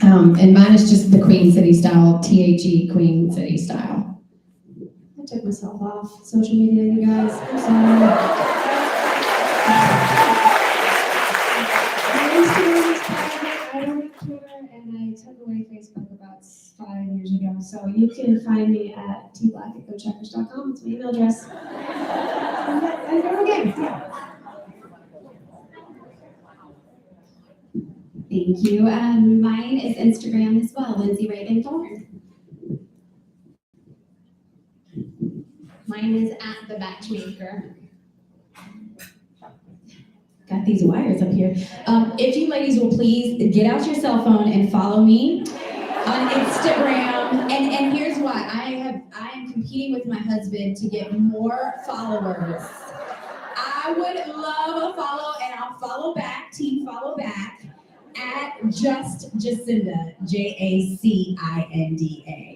And mine is just the Queen City Style, THE Queen City Style. I took myself off social media, you guys. I'm sorry. My Instagram is private. I don't have Twitter, and I took away Facebook about 5 years ago. So you can find me at tblack@gocheckers.com. It's my email address. And go again. Thank you. Mine is Instagram as well, Lindsay Raven Thorne. Mine is at the Batchmaker. Got these wires up here. If you ladies will please get out your cell phone and follow me on Instagram. And here's why. I am competing with my husband to get more followers. I would love a follow, and I'll follow back, team follow back, at Just Jacinda, JACINDA.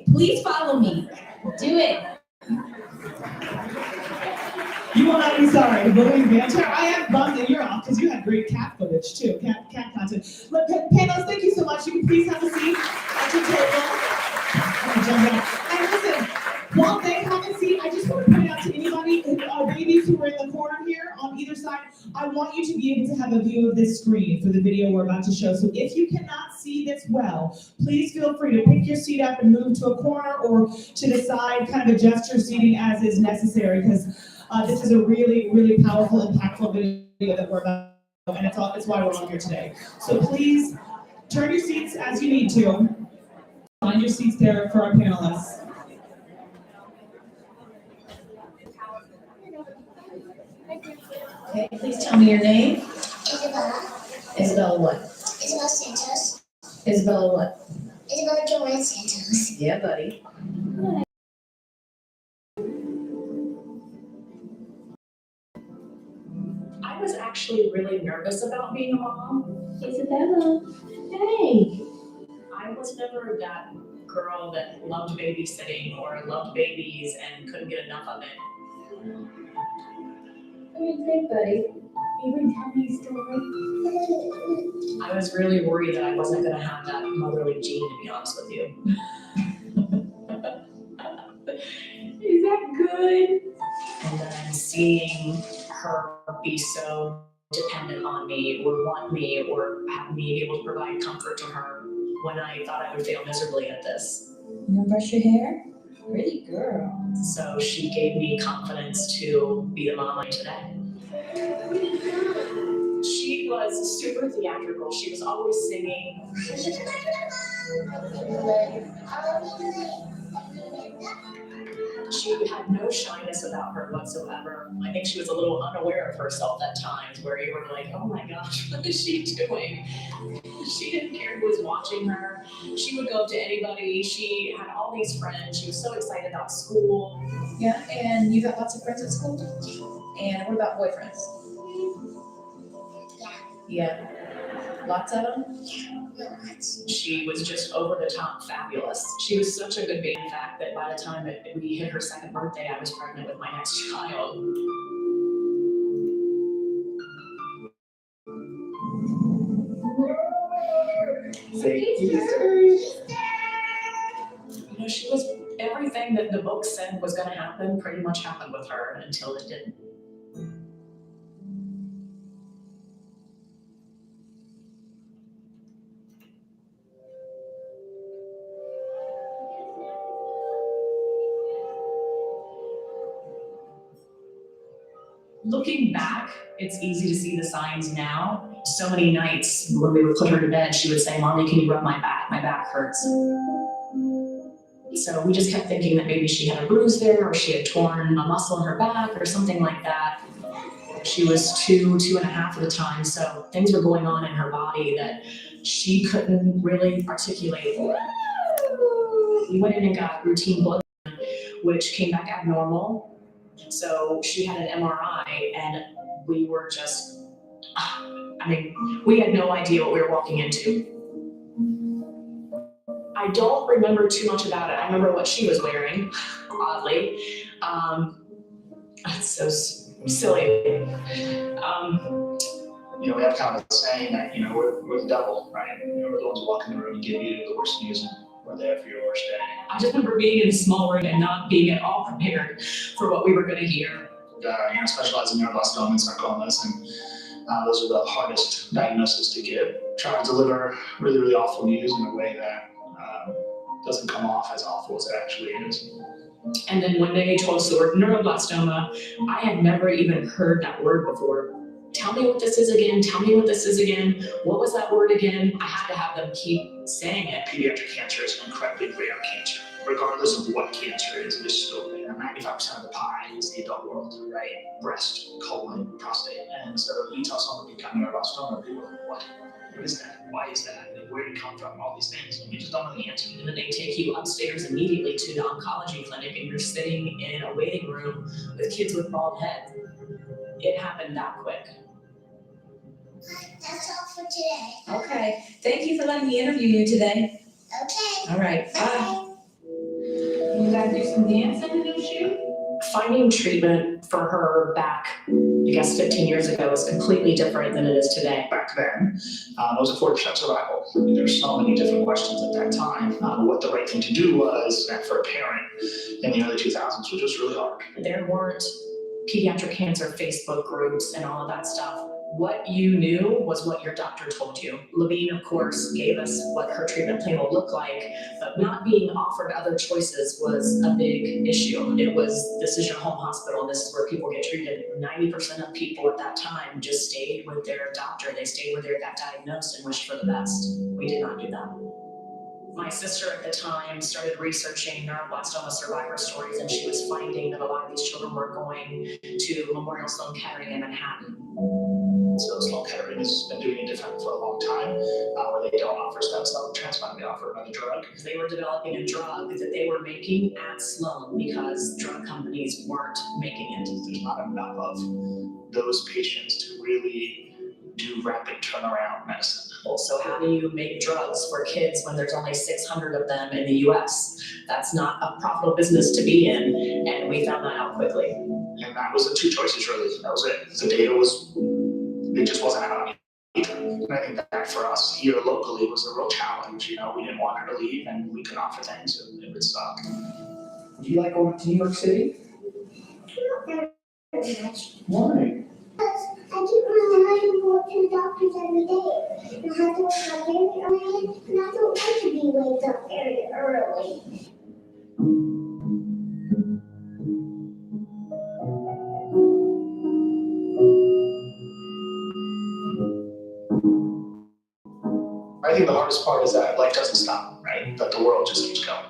Please follow me. Do it. You will not be sorry. Believe me. I am bummed that you're off because you had great cat footage too, cat content. Look, panelists, thank you so much. You can please have a seat at your table. And listen, while they have a seat, I just want to point out to anybody, our babies who are in the corner here on either side, I want you to be able to have a view of this screen for the video we're about to show. So if you cannot see this well, please feel free to pick your seat up and move to a corner or to the side, kind of adjust your seating as is necessary, because this is a really, really powerful, impactful video that we're about, and it's why we're on here today. So please turn your seats as you need to. Find your seats there for our panelists. Okay, please tell me your name. Isabella. Isabella what? Isabella Santos. Isabella what? Isabella Joanne Santos. Yeah, buddy. I was actually really nervous about being a mom. Isabella, hey. I was never that girl that loved babysitting or loved babies and couldn't get enough of it. What do you think, buddy? You gonna tell me a story? I was really worried that I wasn't gonna have that motherly gene, to be honest with you. Is that good? And then seeing her be so dependent on me or want me or have me be able to provide comfort to her when I thought I would fail miserably at this. You gonna brush your hair? Pretty girl. So she gave me confidence to be the mom I am today. She was super theatrical. She was always singing. She had no shyness about her whatsoever. I think she was a little unaware of herself at times where you were like, oh my gosh, what is she doing? She didn't care who was watching her. She would go up to anybody. She had all these friends. She was so excited about school. Yeah, and you got lots of friends at school? And what about boyfriends? Yeah. Lots of them? She was just over the top fabulous. She was such a good baby, in fact, that by the time we hit her second birthday, I was pregnant with my next child. You know, she was, everything that the book said was gonna happen pretty much happened with her until it didn't. Looking back, it's easy to see the signs now. So many nights when we would put her to bed, she would say, Mommy, can you rub my back? My back hurts. So we just kept thinking that maybe she had a bruise there or she had torn a muscle in her back or something like that. She was 2.5 at the time, so things were going on in her body that she couldn't really articulate. We went in and got routine blood, which came back abnormal. So she had an MRI and we were just, we had no idea what we were walking into. I don't remember too much about it. I remember what she was wearing, oddly. It's so silly. We have kind of a saying that, we're the devil, right? We're the ones who walk in the room and give you the worst news and we're there for your worst day. I just remember being in a small room and not being at all prepared for what we were going to hear. Specialize in neuroblastoma and sarcomas, and those are the hardest diagnoses to give. Try to deliver really, really awful news in a way that doesn't come off as awful as it actually is. And then when they told us the word neuroblastoma, I had never even heard that word before. Tell me what this is again. Tell me what this is again. What was that word again? I had to have them keep saying it. Pediatric cancer is an incredibly rare cancer. Regardless of what cancer is, it is still there. 95% of the pie is the adult world, right? Breast, colon, prostate. And so you tell someone you got neuroblastoma, people are like, what? What is that? Why is that? Where did it come from? All these things. And we just don't know the answer. And then they take you upstairs immediately to the oncology clinic and you're sitting in a waiting room with kids with bald heads. It happened that quick. That's all for today. Okay. Thank you for letting me interview you today. Okay. All right. Bye. You gotta do some dancing, don't you? Finding treatment for her back, 15 years ago is completely different than it is today. Back then, it was a 40% survival. There were so many different questions at that time. What the right thing to do was, for a parent in the early 2000s, which was really hard. There weren't pediatric cancer Facebook groups and all of that stuff. What you knew was what your doctor told you. Levine, of course, gave us what her treatment plan will look like, but not being offered other choices was a big issue. It was, this is your home hospital, this is where people get treated. 90% of people at that time just stayed with their doctor. They stayed where they got diagnosed and wished for the best. We did not do that. My sister at the time started researching neuroblastoma survivor stories, and she was finding that a lot of these children were going to Memorial Sloan Kettering in Manhattan. So Sloan Kettering has been doing it different for a long time, where they don't offer stem cell transplant, they offer another drug. They were developing a drug that they were making at Sloan because drug companies weren't making it. There's not enough of those patients to really do rapid turnaround medicine. So how do you make drugs for kids when there's only 600 of them in the US? That's not a profitable business to be in, and we found that out quickly. And that was the two choices really, that was it. The data was, it just wasn't out either. And I think that for us here locally was a real challenge, you know, we didn't want her to leave and we couldn't offer things and it would suck. Do you like going to New York City? Not very much. Why? I keep my mind go to the doctors every day. And I have to wake up very early, and I don't like to be waked up very early. I think the hardest part is that life doesn't stop, right? That the world just keeps going.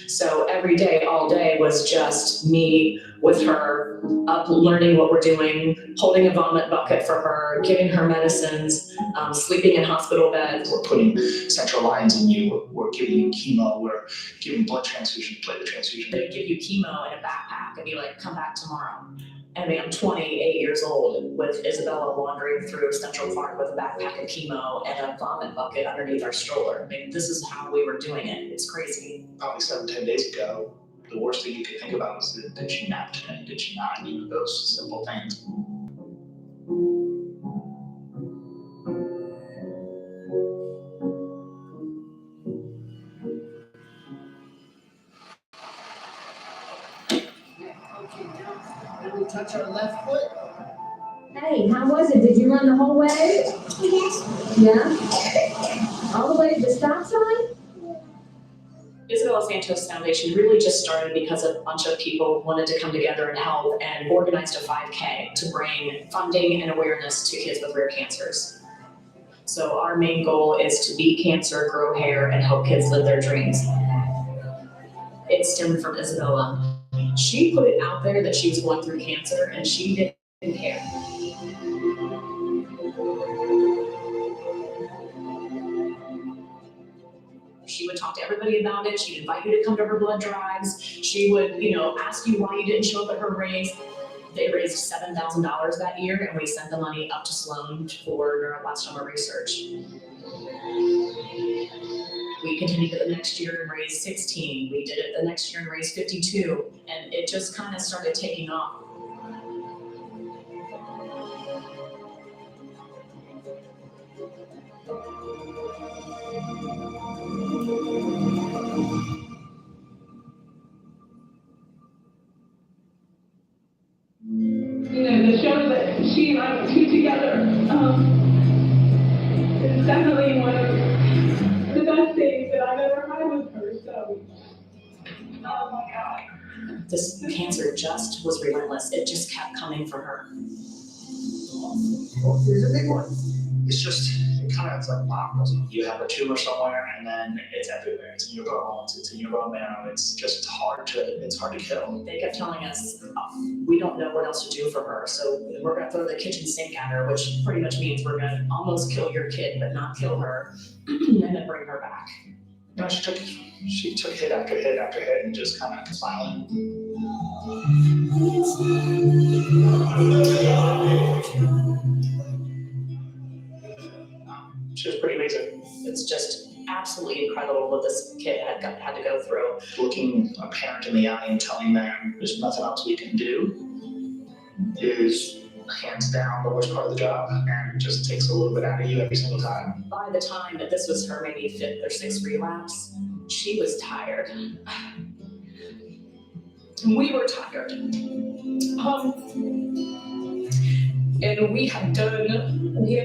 So every day, all day was just me with her, up learning what we're doing, holding a vomit bucket for her, giving her medicines, sleeping in hospital beds. We're putting central lines in you, we're giving you chemo, we're giving blood transfusion, platelet transfusion. They'd give you chemo in a backpack and be like, come back tomorrow. And I mean, I'm 28 years old with Isabella wandering through Central Park with a backpack of chemo and a vomit bucket underneath our stroller. I mean, this is how we were doing it. It's crazy. Probably 7-10 days ago, the worst thing you could think about was did she nap today? Did she not? You know, those simple things. Did we touch our left foot? Hey, how was it? Did you run the whole way? Yes. Yeah? All the way to the stop sign? Isabella Santos Foundation really just started because a bunch of people wanted to come together and help and organized a 5K to bring funding and awareness to kids with rare cancers. So our main goal is to beat cancer, grow hair, and help kids live their dreams. It stemmed from Isabella. She put it out there that she was going through cancer and she didn't care. She would talk to everybody about it. She'd invite you to come to her blood drives. She would, ask you why you didn't show up at her race. They raised $7,000 that year, and we sent the money up to Sloan for neuroblastoma research. We continued it the next year and raised 16. We did it the next year and raised 52, and it just kind of started taking off. The show that she and I went to together is definitely one of the best days that I've ever had with her. So, oh my God. This cancer just was relentless. It just kept coming for her. Well, here's a big one. It's just, it kind of, it's like wow, you have a tumor somewhere and then it's everywhere. It's in your bones, it's in your bone marrow. It's just hard to kill. They kept telling us, we don't know what else to do for her, so we're gonna throw the kitchen sink at her, which pretty much means we're gonna almost kill your kid, but not kill her, and then bring her back. No, she took hit after hit after hit and just kind of smiling. She was pretty amazing. It's just absolutely incredible what this kid had to go through. Looking a parent in the eye and telling them there's nothing else we can do is hands down the worst part of the job, and it just takes a little bit out of you every single time. By the time that this was her maybe 5th or 6th relapse, she was tired. And we were tired. And we had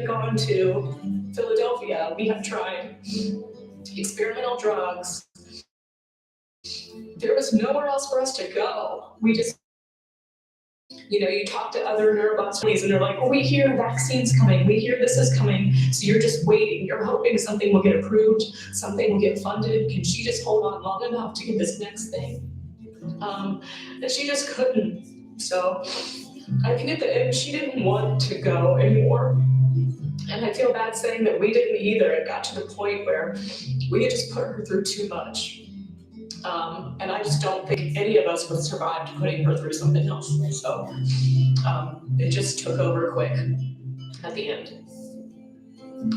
gone to Philadelphia, we had tried experimental drugs. There was nowhere else for us to go. We just, you talk to other neurobots and they're like, well, we hear vaccines coming, we hear this is coming. So you're just waiting, you're hoping something will get approved, something will get funded. Can she just hold on long enough to get this next thing? And she just couldn't. So I think at the end, she didn't want to go anymore. And I feel bad saying that we didn't either. It got to the point where we had just put her through too much. And I just don't think any of us would survive putting her through something else. So it just took over quick at the end.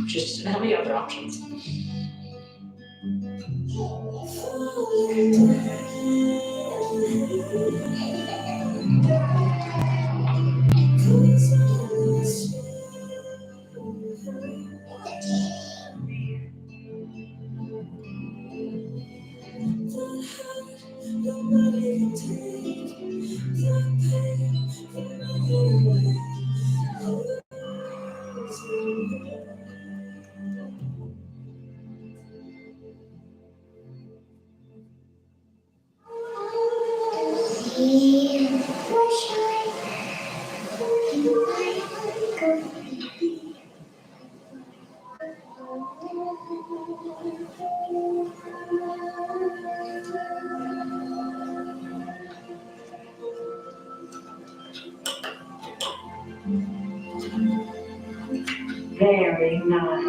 Just didn't have any other options. Very nice.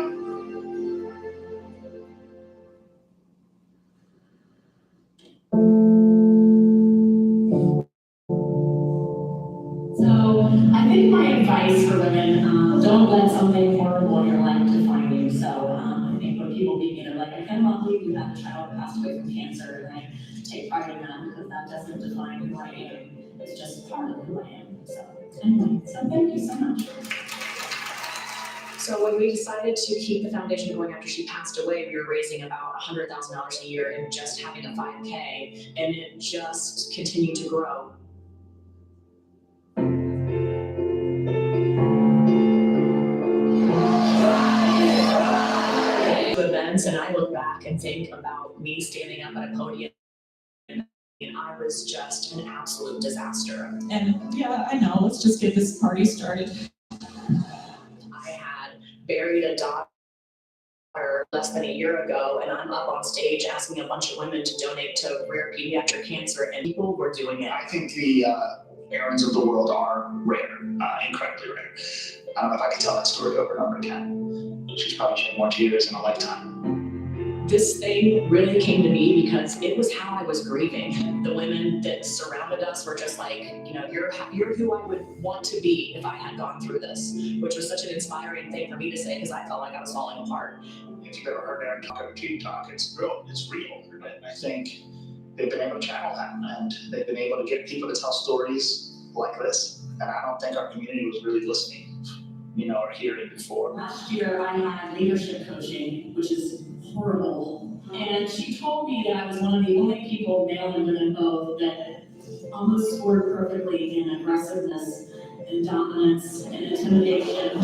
So I think my advice for women, don't let something horrible in your life define you. So I think when people meet me, they're like, I cannot believe you had a child who passed away from cancer, and I take pride in that because that doesn't define who I am. It's just part of who I am. So anyway, so thank you so much. So when we decided to keep the foundation going after she passed away, we were raising about $100,000 a year and just having a 5K, and it just continued to grow. Events, and I look back and think about me standing up at a podium, and I was just an absolute disaster. And yeah, I know, let's just get this party started. I had buried a daughter less than a year ago, and I'm up on stage asking a bunch of women to donate to rare pediatric cancer, and people were doing it. I think the errands of the world are rare, incredibly rare. I don't know if I can tell that story over and over again. She's probably shed more tears in a lifetime. This thing really came to me because it was how I was grieving. The women that surrounded us were just like, you're who I would want to be if I had gone through this, which was such an inspiring thing for me to say because I felt like I was falling apart. If you've ever heard Aaron talk about Teen Talk, it's real. And I think they've been able to channel that, and they've been able to get people to tell stories like this. And I don't think our community was really listening, or hearing before. Last year, I had leadership coaching, which is horrible. And she told me that I was one of the only people, male and women both, that almost scored perfectly in aggressiveness and dominance and intimidation.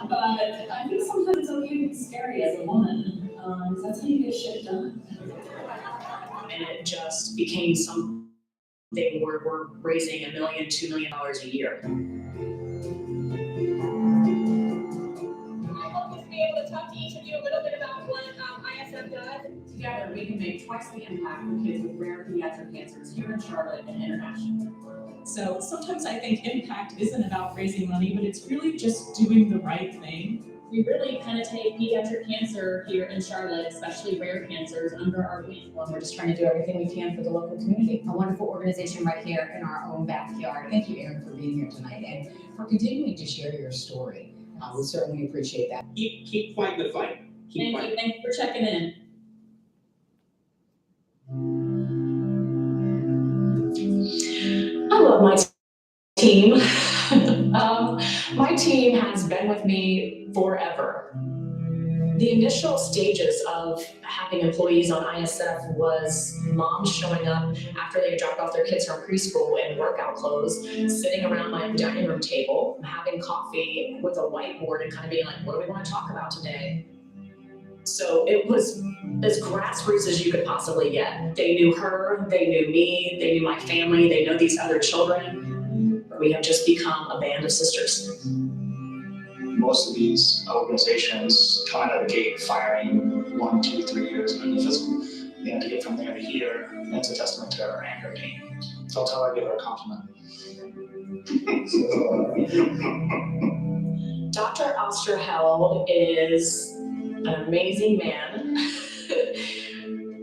But I think sometimes it's okay to be scary as a woman, because that's how you get shit done. And it just became something where we're raising $1 million, $2 million a year. I hope to be able to talk to each of you a little bit about what ISF does. Together, we can make twice the impact for kids with rare pediatric cancers here in Charlotte and internationally. So sometimes I think impact isn't about raising money, but it's really just doing the right thing. We really kind of take pediatric cancer here in Charlotte, especially rare cancers, under our wing. Well, we're just trying to do everything we can for the local community. A wonderful organization right here in our own backyard. Thank you, Erin, for being here tonight and for continuing to share your story. We certainly appreciate that. Keep fighting the fight. Thank you for checking in. I love my team. My team has been with me forever. The initial stages of having employees on ISF was moms showing up after they had dropped off their kids from preschool in workout clothes, sitting around my dining room table, having coffee with a whiteboard and kind of being like, what do we want to talk about today? So it was as grassroots as you could possibly get. They knew her, they knew me, they knew my family, they know these other children. We have just become a band of sisters. Most of these organizations come out of the gate firing 1, 2, 3 years in the physical. To get from there to here, it's a testament to her and her team. So I'll tell her I give her a compliment. Dr. Osterheld is an amazing man.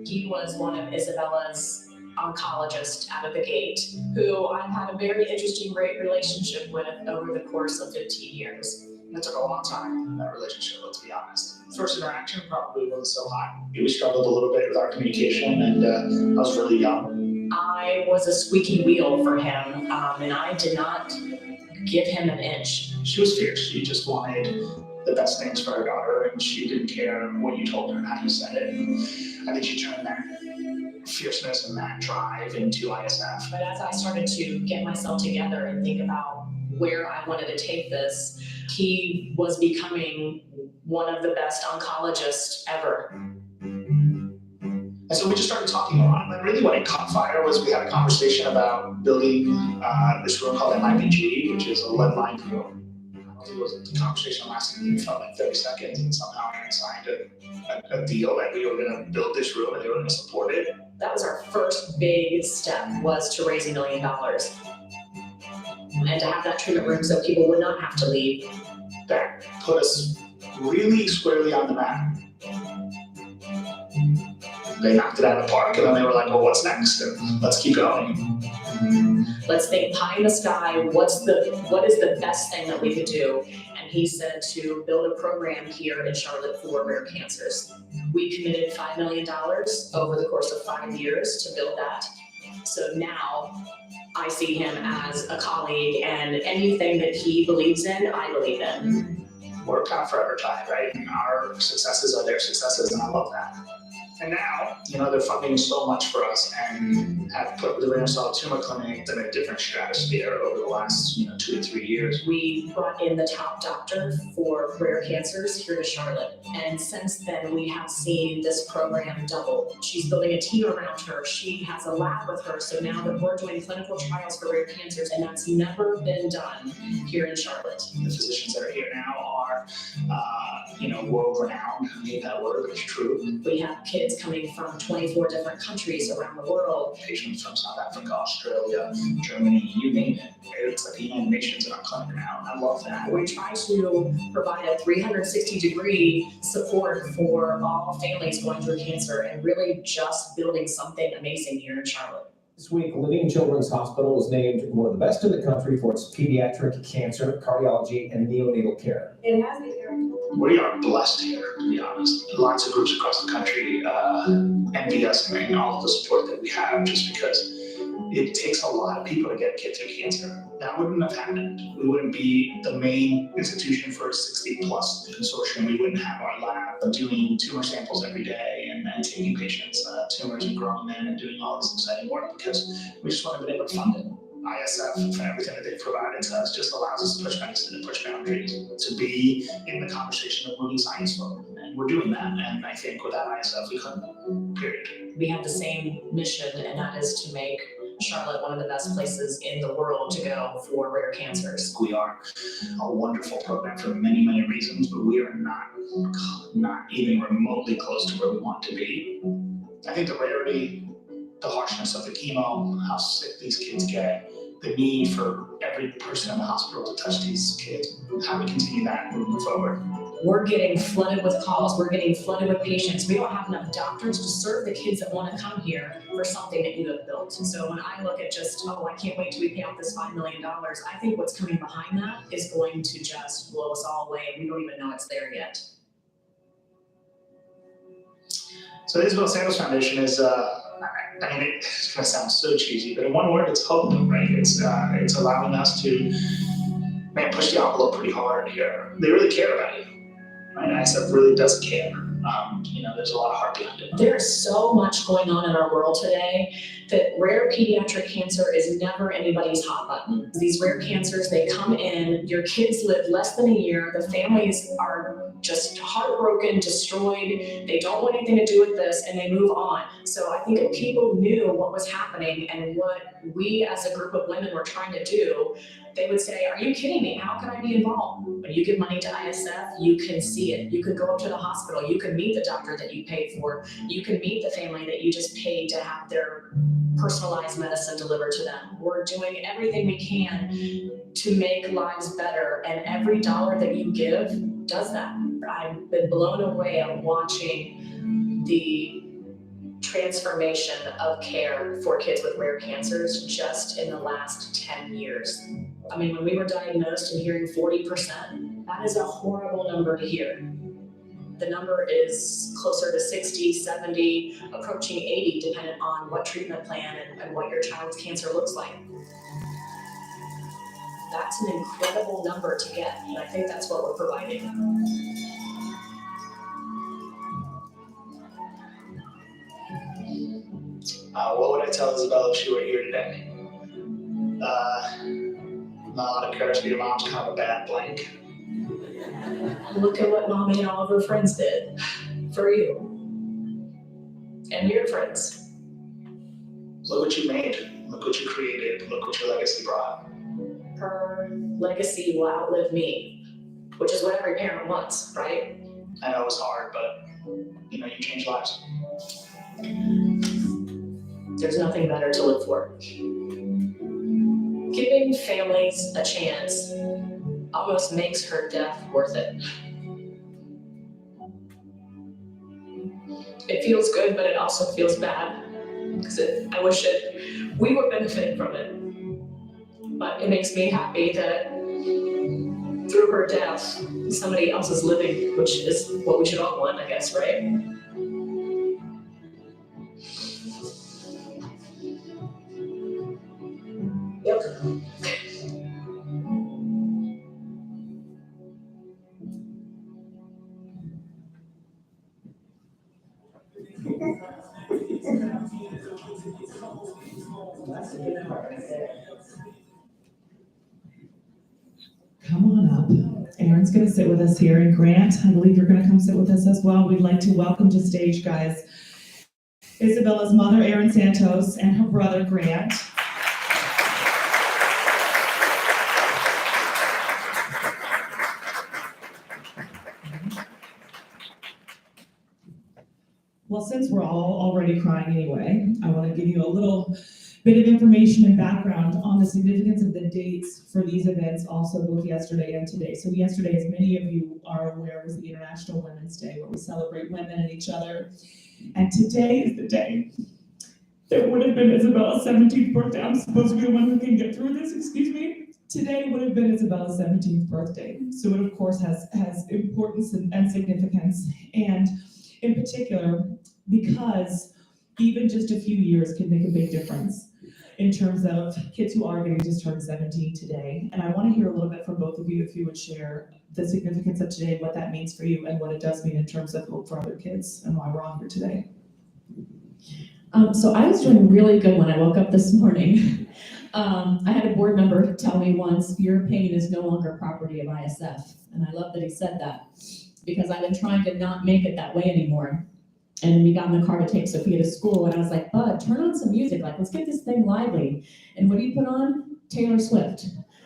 He was one of Isabella's oncologists out of the gate, who I've had a very interesting, great relationship with over the course of 15 years. It took a long time, that relationship, let's be honest. First interaction probably wasn't so hot. We struggled a little bit with our communication, and I was really young. I was a squeaky wheel for him, and I did not give him an inch. She was fierce. She just wanted the best things for her daughter, and she didn't care what you told her and how you said it. And I think she turned that fierceness and that drive into ISF. But as I started to get myself together and think about where I wanted to take this, he was becoming one of the best oncologists ever. And so we just started talking a lot. And really when it caught fire was we had a conversation about building this room called MIBG, which is a lead-lined room. It was a conversation lasting, felt like 30 seconds, and somehow I signed a deal that we were going to build this room and they were going to support it. That was our first big step, was to raise $1 million. And to have that treatment room so people would not have to leave. That put us really squarely on the map. They knocked it out of the park, and then they were like, well, what's next? And let's keep going. Let's think pie in the sky, what is the best thing that we could do? And he said to build a program here in Charlotte for rare cancers. We committed $5 million over the course of 5 years to build that. So now I see him as a colleague, and anything that he believes in, I believe in. We're kind of forever tied, right? And our successes are their successes, and I love that. And now, they're funding so much for us and have put the renal cell tumor clinic in a different stratosphere over the last, 2 to 3 years. We brought in the top doctor for rare cancers here to Charlotte. And since then, we have seen this program double. She's building a team around her. She has a lab with her. So now that we're doing clinical trials for rare cancers, and that's never been done here in Charlotte. The physicians that are here now are, world-renowned. I hate that word, but it's true. We have kids coming from 24 different countries around the world. Patients from South Africa, Australia, Germany, you name it. It's like the United Nations in our clinic now, and I love that. We try to provide a 360-degree support for all families going through cancer and really just building something amazing here in Charlotte. This week, Living Children's Hospital was named one of the best in the country for its pediatric cancer, cardiology, and neonatal care. It has the We are blessed here, to be honest. Lots of groups across the country envy us and all of the support that we have, just because it takes a lot of people to get a kid through cancer. That wouldn't have happened. We wouldn't be the main institution for a 60-plus consortium. We wouldn't have our lab doing tumor samples every day and taking patients' tumors and growing them and doing all this exciting work, because we just wouldn't have been able to fund it. ISF, for everything that they've provided to us, just allows us to push medicine and push boundaries, to be in the conversation of moving science forward. And we're doing that. And I think without ISF, we couldn't, period. We have the same mission, and that is to make Charlotte one of the best places in the world to go for rare cancers. We are a wonderful program for many, many reasons, but we are not even remotely close to where we want to be. I think the rarity, the harshness of the chemo, how sick these kids get, the need for every person in the hospital to touch these kids, how we continue that moving forward. We're getting flooded with calls. We're getting flooded with patients. We don't have enough doctors to serve the kids that want to come here for something that you have built. And so when I look at just, I can't wait till we pay out this $5 million, I think what's coming behind that is going to just blow us all away. We don't even know it's there yet. So the Isabella Santos Foundation is, it's going to sound so cheesy, but in one word, it's hope, right? It's allowing us to, push the envelope pretty hard here. They really care about you. right? ISF really does care. There's a lot of heart behind it. There's so much going on in our world today that rare pediatric cancer is never anybody's hot button. These rare cancers, they come in, your kids live less than a year, the families are just heartbroken, destroyed, they don't want anything to do with this, and they move on. So I think if people knew what was happening and what we as a group of women were trying to do, they would say, are you kidding me? How can I be involved? When you give money to ISF, you can see it. You can go up to the hospital. You can meet the doctor that you paid for. You can meet the family that you just paid to have their personalized medicine delivered to them. We're doing everything we can to make lives better, and every dollar that you give does that. I've been blown away on watching the transformation of care for kids with rare cancers just in the last 10 years. I mean, when we were diagnosed and hearing 40%, that is a horrible number to hear. The number is closer to 60, 70, approaching 80, depending on what treatment plan and what your child's cancer looks like. That's an incredible number to get, and I think that's what we're providing. What would I tell Isabella if she were here today? Not out of character, your mom's kind of a bad blank. Look at what Mommy and all of her friends did for you and your friends. Look what you made. Look what you created. Look what your legacy brought. Her legacy will outlive me, which is what every parent wants, right? I know it was hard, but you change lives. There's nothing better to live for. Giving families a chance almost makes her death worth it. It feels good, but it also feels bad because I wish we would benefit from it. But it makes me happy that through her death, somebody else is living, which is what we should all want, I guess, right? Yep. Come on up. Aaron's going to sit with us here, and Grant, I believe you're going to come sit with us as well. We'd like to welcome to stage, guys, Isabella's mother, Erin Santos, and her brother, Grant. Well, since we're all already crying anyway, I want to give you a little bit of information and background on the significance of the dates for these events, also both yesterday and today. So yesterday, as many of you are aware, was the International Women's Day, where we celebrate women and each other. And today is the day that would have been Isabella's 17th birthday. I'm supposed to be the one who can get through this, excuse me. Today would have been Isabella's 17th birthday. So it, of course, has importance and significance. And in particular, because even just a few years can make a big difference in terms of kids who are going to just turn 17 today. And I want to hear a little bit from both of you, if you would share the significance of today, what that means for you, and what it does mean in terms of hope for other kids, and why we're on here today. So I was doing really good when I woke up this morning. I had a board member tell me once, your pain is no longer property of ISF. And I love that he said that, because I've been trying to not make it that way anymore. And we got in the car to take Sophia to school, and I was like, Bud, turn on some music, like, let's get this thing lively. And what do you put on? Taylor Swift.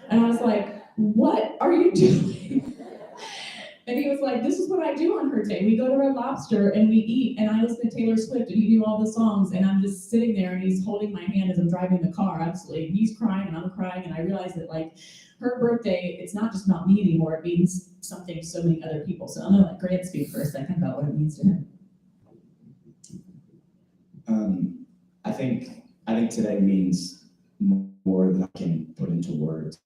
And I was like, what are you doing? And he was like, this is what I do on her day. We go to Red Lobster and we eat, and I listen to Taylor Swift, and he do all the songs, and I'm just sitting there, and he's holding my hand as I'm driving the car, absolutely. And he's crying, and I'm crying, and I realized that, like, her birthday, it's not just about me anymore, it means something to so many other people. So I'm gonna let Grant speak for a second about what it means to him. I think today means more than I can put into words.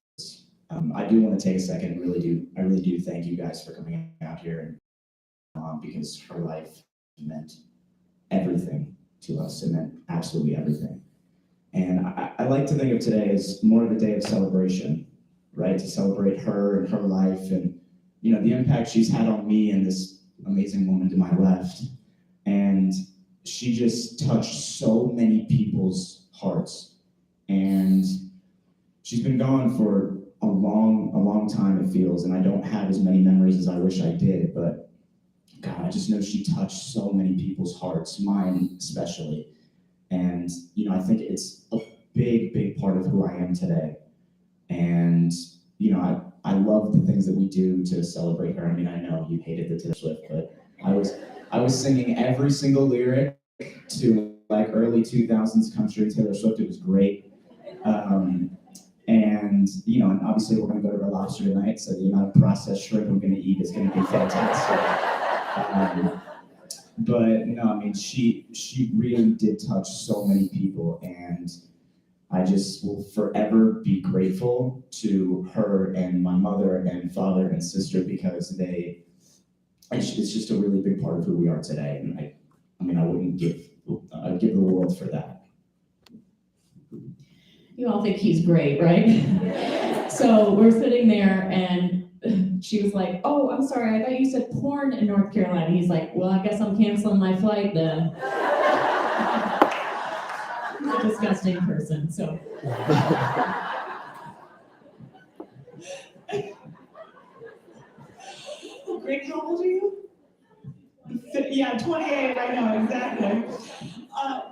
I do want to take a second. I really do thank you guys for coming out here, and because her life meant everything to us. It meant absolutely everything. And I like to think of today as more of a day of celebration, right? To celebrate her and her life, and the impact she's had on me and this amazing woman to my left. And she just touched so many people's hearts. And she's been gone for a long time, it feels, and I don't have as many memories as I wish I did, but God, I just know she touched so many people's hearts, mine especially. And, I think it's a big part of who I am today. And, I love the things that we do to celebrate her. I mean, I know you hated the Taylor Swift, but I was singing every single lyric to like early 2000s country Taylor Swift. It was great. And obviously we're going to go to Red Lobster tonight, so the amount of processed shrimp I'm going to eat is going to be fantastic. But no, I mean, she really did touch so many people, and I just will forever be grateful to her and my mother and father and sister, because it's just a really big part of who we are today. And I'd give the world for that. You all think he's great, right? So we're sitting there and she was like, oh, I'm sorry, I thought you said porn in North Carolina. He's like, well, I guess I'm canceling my flight then. He's a disgusting person, so. Great, how old are you? Yeah, 28, I know, exactly.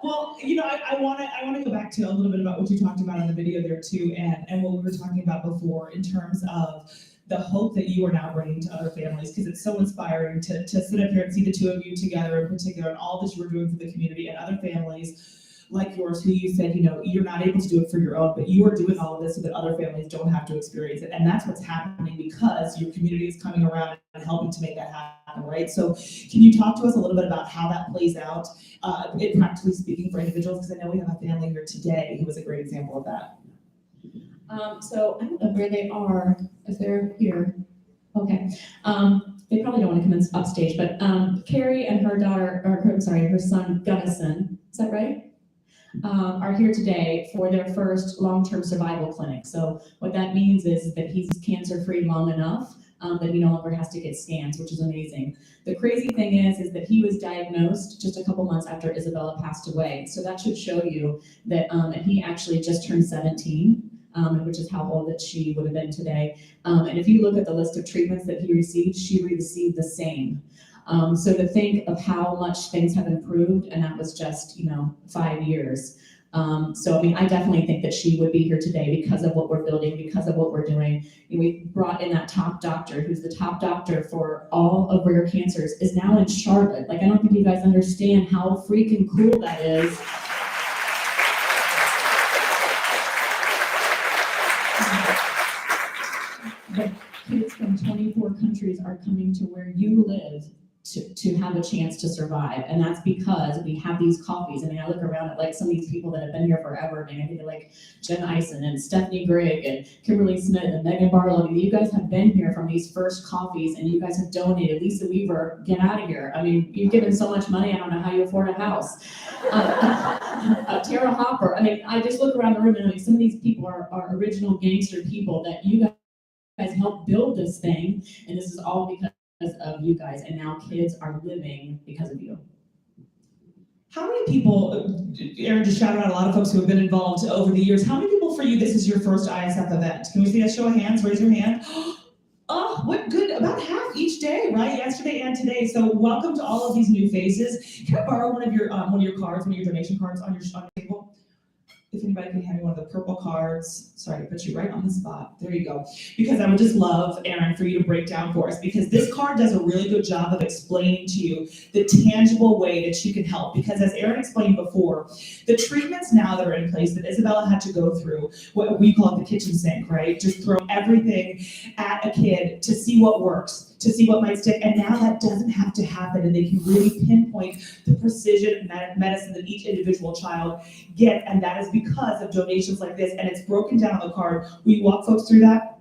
Well, I want to go back to a little bit about what you talked about in the video there too, and what we were talking about before in terms of the hope that you are now bringing to other families, because it's so inspiring to sit up here and see the two of you together in particular, and all that you are doing for the community and other families like yours, who you said, you're not able to do it for your own, but you are doing all of this so that other families don't have to experience it. And that's what's happening because your community is coming around and helping to make that happen, right? So can you talk to us a little bit about how that plays out, practically speaking, for individuals? Because I know we have a family here today who was a great example of that. So I don't know where they are, if they're here. Okay. They probably don't want to come in upstage, but Carrie and her her son, Gunnison, is that right? Are here today for their first long-term survival clinic. So what that means is that he's cancer-free long enough that he no longer has to get scans, which is amazing. The crazy thing is that he was diagnosed just a couple months after Isabella passed away. So that should show you that he actually just turned 17, which is how old that she would have been today. And if you look at the list of treatments that he received, she received the same. So to think of how much things have improved, and that was just, 5 years. So, I mean, I definitely think that she would be here today because of what we're building, because of what we're doing. And we brought in that top doctor, who's the top doctor for all of rare cancers, is now in Charlotte. Like, I don't think you guys understand how freaking cool that is. But kids from 24 countries are coming to where you live to have a chance to survive. And that's because we have these coffees. I mean, I look around at like some of these people that have been here forever. I mean, I think of like Jen Eisen and Stephanie Grigg and Kimberly Smith and Megan Barlow. I mean, you guys have been here from these first coffees, and you guys have donated. Lisa Weaver, get out of here. I mean, you've given so much money, I don't know how you afford a house. Tara Hopper. I mean, I just look around the room and I mean, some of these people are original gangster people that you guys helped build this thing. And this is all because of you guys, and now kids are living because of you. How many people, Erin just shouted out a lot of folks who have been involved over the years. How many people for you, this is your first ISF event? Can we see a show of hands? Raise your hand. Oh, what good, about half each day, right? Yesterday and today. So welcome to all of these new faces. Can I borrow one of your cards, one of your donation cards on your table? If anybody can hand me one of the purple cards. Sorry to put you right on the spot. There you go. Because I would just love, Erin, for you to break down for us, because this card does a really good job of explaining to you the tangible way that you can help. Because as Erin explained before, the treatments now that are in place that Isabella had to go through, what we call the kitchen sink, right? Just throw everything at a kid to see what works, to see what might stick. And now that doesn't have to happen, and they can really pinpoint the precision medicine that each individual child gets, and that is because of donations like this, and it's broken down on the card. Will you walk folks through that?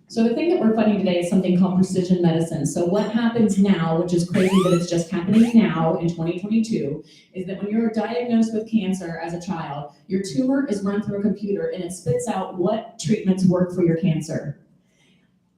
So the thing that we're funding today is something called precision medicine. So what happens now, which is crazy that it's just happening now in 2022, is that when you're diagnosed with cancer as a child, your tumor is run through a computer and it spits out what treatments work for your cancer.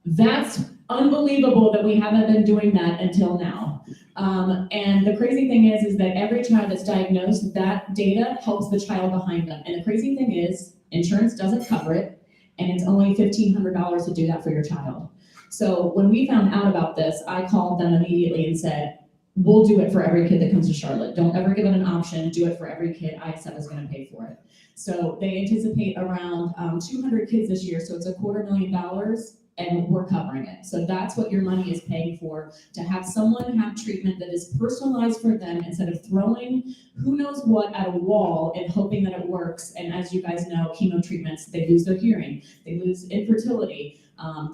That's unbelievable that we haven't been doing that until now. And the crazy thing is that every child that's diagnosed, that data helps the child behind them. And the crazy thing is, insurance doesn't cover it, and it's only $1,500 to do that for your child. So when we found out about this, I called them immediately and said, we'll do it for every kid that comes to Charlotte. Don't ever give it an option, do it for every kid. ISF is gonna pay for it. So they anticipate around 200 kids this year, so it's $250,000, and we're covering it. So that's what your money is paying for, to have someone have treatment that is personalized for them instead of throwing who knows what at a wall and hoping that it works. And as you guys know, chemo treatments, they lose their hearing, they lose infertility,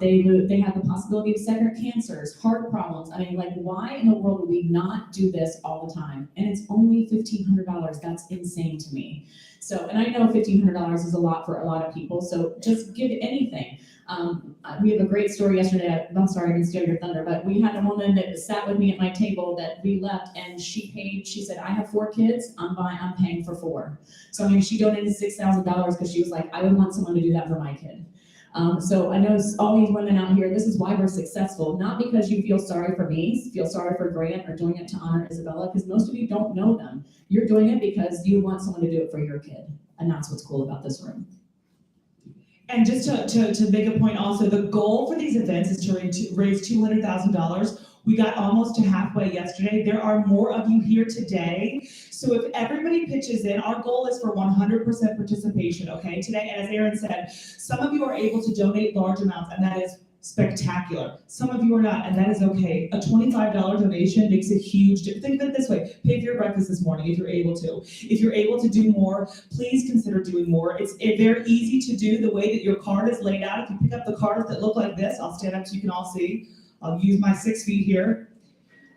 they have the possibility of second cancers, heart problems. I mean, like, why in the world would we not do this all the time? And it's only $1,500. That's insane to me. So, and I know $1,500 is a lot for a lot of people, so just give anything. We have a great story yesterday. I'm sorry, I didn't steal your thunder, but we had a woman that sat with me at my table that we left, and she said, I have 4 kids, I'm paying for 4. So I mean, she donated $6,000 because she was like, I would want someone to do that for my kid. So I know all these women out here, this is why we're successful, not because you feel sorry for me, feel sorry for Grant, or doing it to honor Isabella, because most of you don't know them. You're doing it because you want someone to do it for your kid. And that's what's cool about this room. And just to make a point also, the goal for these events is to raise $200,000. We got almost to halfway yesterday. There are more of you here today. So if everybody pitches in, our goal is for 100% participation, okay, today. And as Aaron said, some of you are able to donate large amounts, and that is spectacular. Some of you are not, and that is okay. A $25 donation makes a huge difference. Think of it this way: pay for your breakfast this morning if you're able to. If you're able to do more, please consider doing more. It's very easy to do the way that your card is laid out. If you pick up the cards that look like this, I'll stand up so you can all see. I'll use my 6 feet here.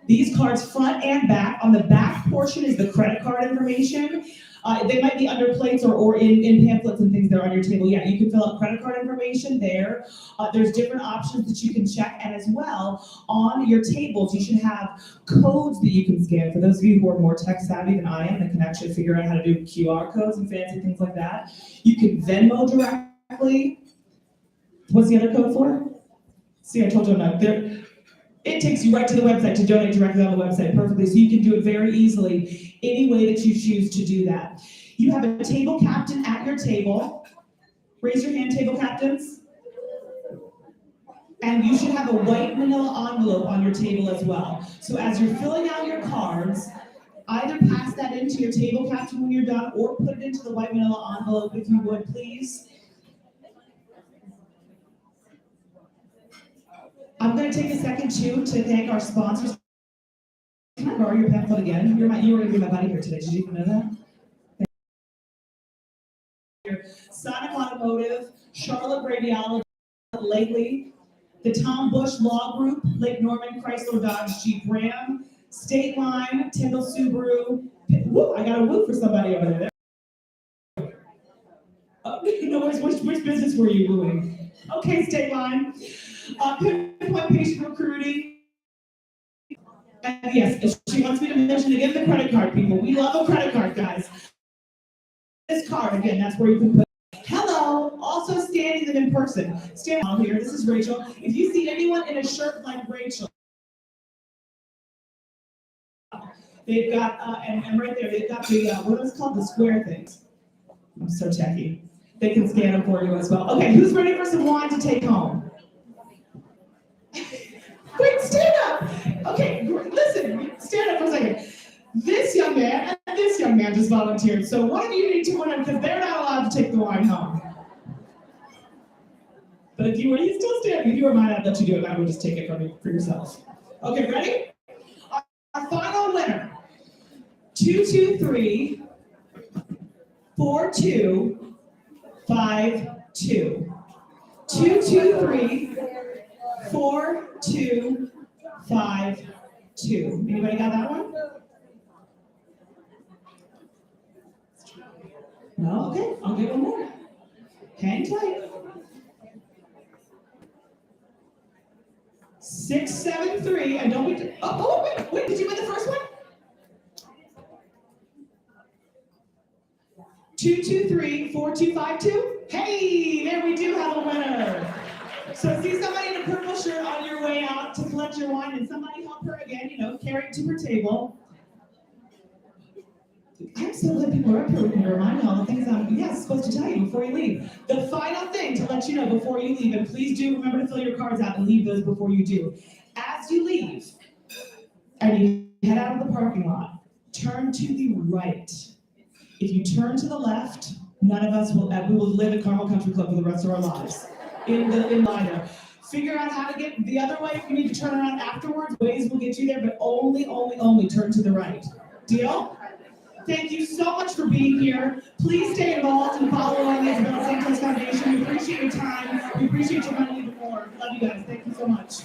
These cards, front and back. On the back portion is the credit card information. They might be under plates or in pamphlets and things that are on your table. Yeah, you can fill out credit card information there. There's different options that you can check. And as well, on your tables, you should have codes that you can scan. For those of you who are more tech savvy than I am and can actually figure out how to do QR codes and fancy things like that, you can Venmo directly. What's the other code for? See, I told you I'm not there. It takes you right to the website to donate directly on the website perfectly, so you can do it very easily, any way that you choose to do that. You have a table captain at your table. Raise your hand, table captains. And you should have a white manila envelope on your table as well. So as you're filling out your cards, either pass that into your table captain when you're done, or put it into the white manila envelope if you would, please. I'm going to take a second, too, to thank our sponsors. Can I borrow your pamphlet again? You were going to be my buddy here today. Did you even know that? Sonic Automotive, Charlotte Radiology, lately, the Tom Bush Law Group, Lake Norman Chrysler Dodge Jeep Ram, State Line, Tyndall Subaru. Woo, I got a woo for somebody over there. Which business were you wooing? Okay, State Line. Pinpoint Patient Recruiting. And yes, she wants me to mention again the credit card people. We love a credit card, guys. This card, again, that's where you can put. Hello, also standing them in person. Stand out here, this is Rachel. If you see anyone in a shirt like Rachel, they've got, and right there, they've got the, what is it called, the square things. I'm so techie. They can scan them for you as well. Okay, who's ready for some wine to take home? Wait, stand up. Okay, listen, stand up for a second. This young man and this young man just volunteered. So one of you need to win because they're not allowed to take the wine home. But if you were, he's still standing. If you were mine, I'd let you do it. I would just take it from you for yourself. Okay, ready? Our final winner. 223 4252. 223 4252. Anybody got that one? No? Okay, I'll get one more. Hang tight. 673, and don't wait. Wait, did you win the first one? 223 4252. Hey, there we do have a winner. So see somebody in a purple shirt on your way collect your wine and somebody help her again, carry it to her table. I'm so glad people are up here with me to remind me all the things I'm supposed to tell you before you leave. The final thing to let you know before you leave, and please do remember to fill your cards out and leave those before you do. As you leave and you head out of the parking lot, turn to the right. If you turn to the left, none of us will live at Carmel Country Club for the rest of our lives. In Lida. Figure out how to get the other way if you need to turn around afterwards. Ways will get you there, but only turn to the right. Deal? Thank you so much for being here. Please stay involved and following the Isabella Santos Foundation. We appreciate your time. We appreciate your money even more. Love you guys. Thank you so much.